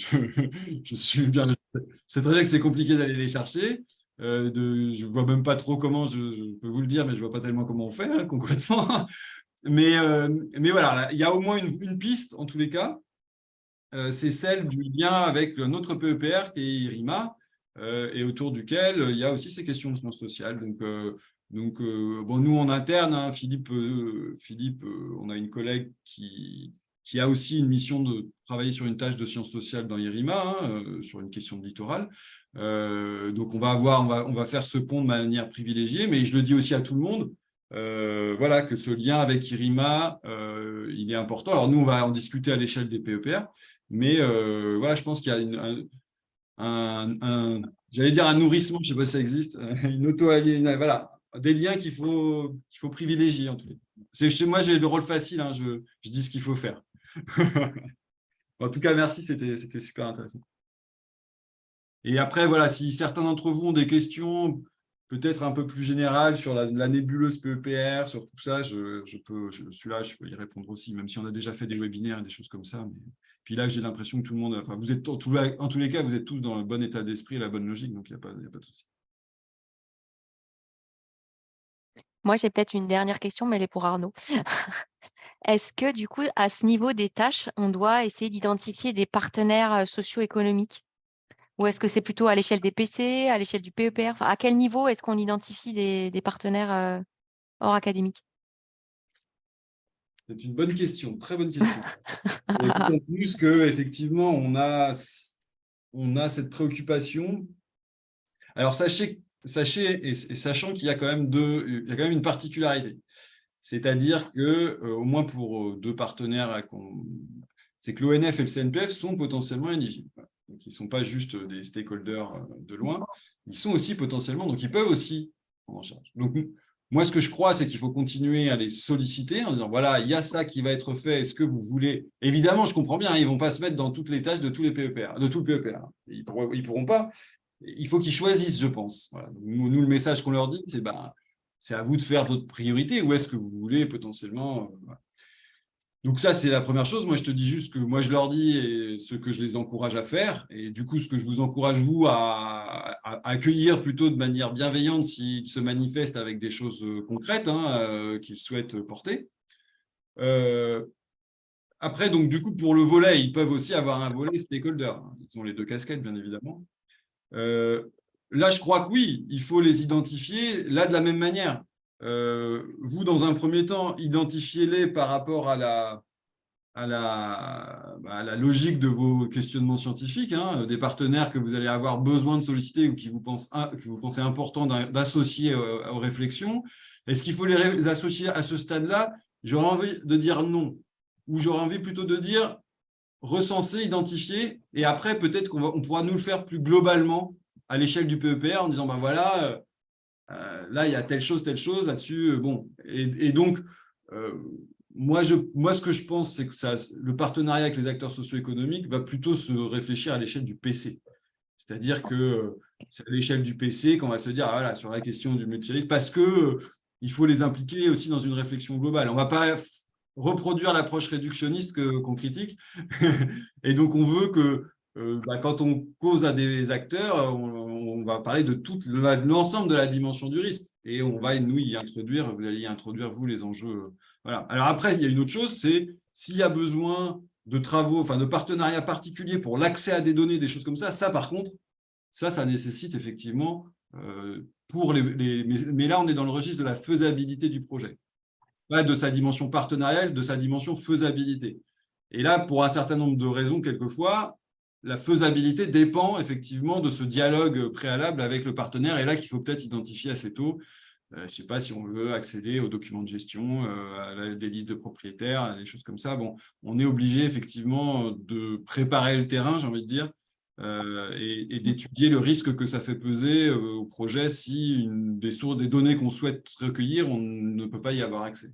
Speaker 6: suis bien. C'est très bien que c'est compliqué d'aller les chercher. Je ne vois même pas trop comment, je peux vous le dire, mais je ne vois pas tellement comment on fait concrètement. Mais voilà, il y a au moins une piste en tous les cas. C'est celle du lien avec notre PEPR qui est IRIMA et autour duquel il y a aussi ces questions de sciences sociales. Donc bon, nous en interne, Philippe, on a une collègue qui a aussi une mission de travailler sur une tâche de sciences sociales dans IRIMA, sur une question de littoral. Donc on va faire ce pont de manière privilégiée, mais je le dis aussi à tout le monde. Voilà, que ce lien avec IRIMA, il est important. Alors nous, on va en discuter à l'échelle des PEPR, mais voilà, je pense qu'il y a j'allais dire un nourrissement, je ne sais pas si ça existe, une auto-aliénation, voilà, des liens qu'il faut privilégier en tout cas. Moi, j'ai le rôle facile, je dis ce qu'il faut faire. En tout cas, merci, c'était super intéressant. Et après, voilà, si certains d'entre vous ont des questions peut-être un peu plus générales sur la nébuleuse PEPR, sur tout ça, je suis là, je peux y répondre aussi, même si on a déjà fait des webinaires et des choses comme ça. Mais... Puis là, j'ai l'impression que tout le monde, enfin, vous êtes en tous les cas, vous êtes tous dans le bon état d'esprit et la bonne logique, donc il n'y a pas de souci.
Speaker 2: Moi, j'ai peut-être une dernière question, mais elle est pour Arnaud. Est-ce que, du coup, à ce niveau des tâches, on doit essayer d'identifier des partenaires socio-économiques? Ou est-ce que c'est plutôt à l'échelle des PC, à l'échelle du PEPR? Enfin, à quel niveau est-ce qu'on identifie des partenaires hors académique?
Speaker 6: C'est une bonne question, très bonne question. Et d'autant plus qu'effectivement, on a cette préoccupation. Alors, sachez et sachant qu'il y a quand même une particularité. C'est-à-dire que, au moins pour deux partenaires, c'est que l'ONF et le CNPF sont potentiellement éligibles. Donc, ils ne sont pas juste des stakeholders de loin, ils sont aussi potentiellement, donc ils peuvent aussi prendre en charge. Donc, moi, ce que je crois, c'est qu'il faut continuer à les solliciter en disant, voilà, il y a ça qui va être fait, est-ce que vous voulez… Évidemment, je comprends bien, ils ne vont pas se mettre dans toutes les tâches de tous les PEPR, de tout le PEPR. Ils ne pourront pas. Il faut qu'ils choisissent, je pense. Voilà. Nous, le message qu'on leur dit, c'est à vous de faire votre priorité, ou est-ce que vous voulez potentiellement… voilà. Donc ça, c'est la première chose. Moi, je te dis juste que moi, je leur dis et ce que je les encourage à faire. Et du coup, ce que je vous encourage, vous, à accueillir plutôt de manière bienveillante s'ils se manifestent avec des choses concrètes qu'ils souhaitent porter. Après, donc, du coup, pour le volet, ils peuvent aussi avoir un volet stakeholder. Ils ont les deux casquettes, bien évidemment. Là, je crois que oui, il faut les identifier là de la même manière. Vous, dans un premier temps, identifiez-les par rapport à la logique de vos questionnements scientifiques, des partenaires que vous allez avoir besoin de solliciter ou que vous pensez important d'associer aux réflexions. Est-ce qu'il faut les associer à ce stade-là? J'aurais envie de dire non, ou j'aurais envie plutôt de dire recenser, identifier, et après, peut-être qu'on pourra nous le faire plus globalement à l'échelle du PEPR en disant, ben voilà, là, il y a telle chose là-dessus. Bon. Et donc, moi, ce que je pense, c'est que le partenariat avec les acteurs socio-économiques va plutôt se réfléchir à l'échelle du PC. C'est-à-dire que c'est à l'échelle du PC qu'on va se dire, voilà, sur la question du multirisque, parce qu'il faut les impliquer aussi dans une réflexion globale. On ne va pas reproduire l'approche réductionniste qu'on critique. Et donc, on veut que quand on cause à des acteurs, on va parler de tout l'ensemble de la dimension du risque. Et on va, nous, y introduire, vous allez y introduire, vous, les enjeux. Voilà. Alors après, il y a une autre chose, c'est s'il y a besoin de travaux, enfin de partenariats particuliers pour l'accès à des données, des choses comme ça, par contre, ça nécessite effectivement, mais là, on est dans le registre de la faisabilité du projet. Pas de sa dimension partenariale, de sa dimension faisabilité. Et là, pour un certain nombre de raisons, quelquefois, la faisabilité dépend effectivement de ce dialogue préalable avec le partenaire, et là qu'il faut peut-être identifier assez tôt. Je ne sais pas si on veut accéder aux documents de gestion, à des listes de propriétaires, des choses comme ça. Bon, on est obligé effectivement de préparer le terrain, j'ai envie de dire, et d'étudier le risque que ça fait peser au projet si des données qu'on souhaite recueillir, on ne peut pas y avoir accès.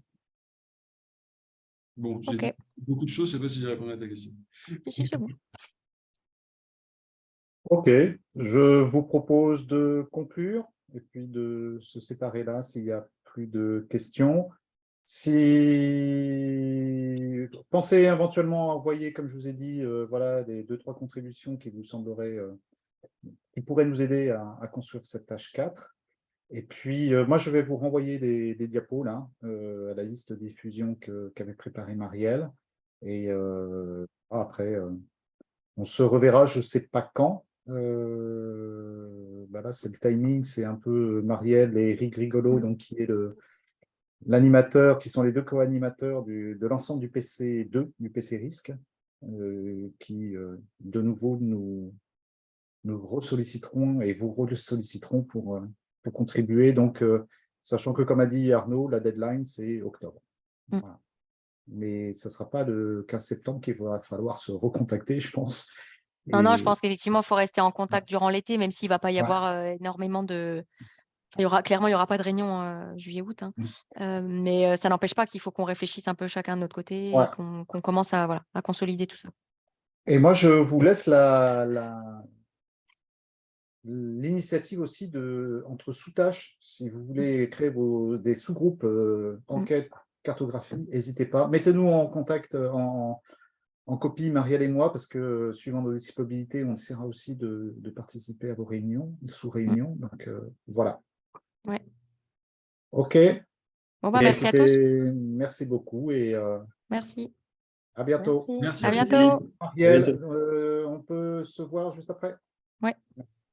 Speaker 6: Bon, j'ai dit beaucoup de choses, je ne sais pas si j'ai répondu à ta question.
Speaker 2: C'est bon.
Speaker 1: Ok, je vous propose de conclure et puis de se séparer là s'il n'y a plus de questions. Si pensez éventuellement à envoyer, comme je vous ai dit, voilà, des 2-3 contributions qui vous sembleraient, qui pourraient nous aider à construire cette tâche 4. Et puis, moi, je vais vous renvoyer des diapos là, à la liste de diffusion qu'avait préparée Marielle. Et après, on se reverra, je ne sais pas quand. Là, c'est le timing, c'est un peu Marielle et Eric Rigolo, donc qui est l'animateur, qui sont les 2 co-animateurs de l'ensemble du PC2, du PC Risque, qui, de nouveau, nous ressolliciteront et vous ressolliciteront pour contribuer. Donc, sachant que, comme a dit Arnaud, la deadline, c'est octobre. Voilà. Mais ce ne sera pas le 15 septembre qu'il va falloir se recontacter, je pense.
Speaker 2: Non, je pense qu'effectivement, il faut rester en contact durant l'été, même s'il ne va pas y avoir énormément de… Clairement, il n'y aura pas de réunion juillet-août. Mais ça n'empêche pas qu'il faut qu'on réfléchisse un peu chacun de notre côté et qu'on commence à consolider tout ça.
Speaker 1: Et moi, je vous laisse l'initiative aussi entre sous-tâches. Si vous voulez créer des sous-groupes enquête, cartographie, n'hésitez pas. Mettez-nous en contact, en copie, Marielle et moi, parce que suivant nos disponibilités, on essaiera aussi de participer à vos réunions, sous-réunions. Donc, voilà.
Speaker 2: Ouais.
Speaker 1: OK.
Speaker 2: Bon, merci à tous.
Speaker 1: Merci beaucoup et
Speaker 2: merci.
Speaker 1: À bientôt.
Speaker 6: Merci.
Speaker 2: À bientôt.
Speaker 1: Marielle, on peut se voir juste après?
Speaker 2: Ouais.
Speaker 1: Merci.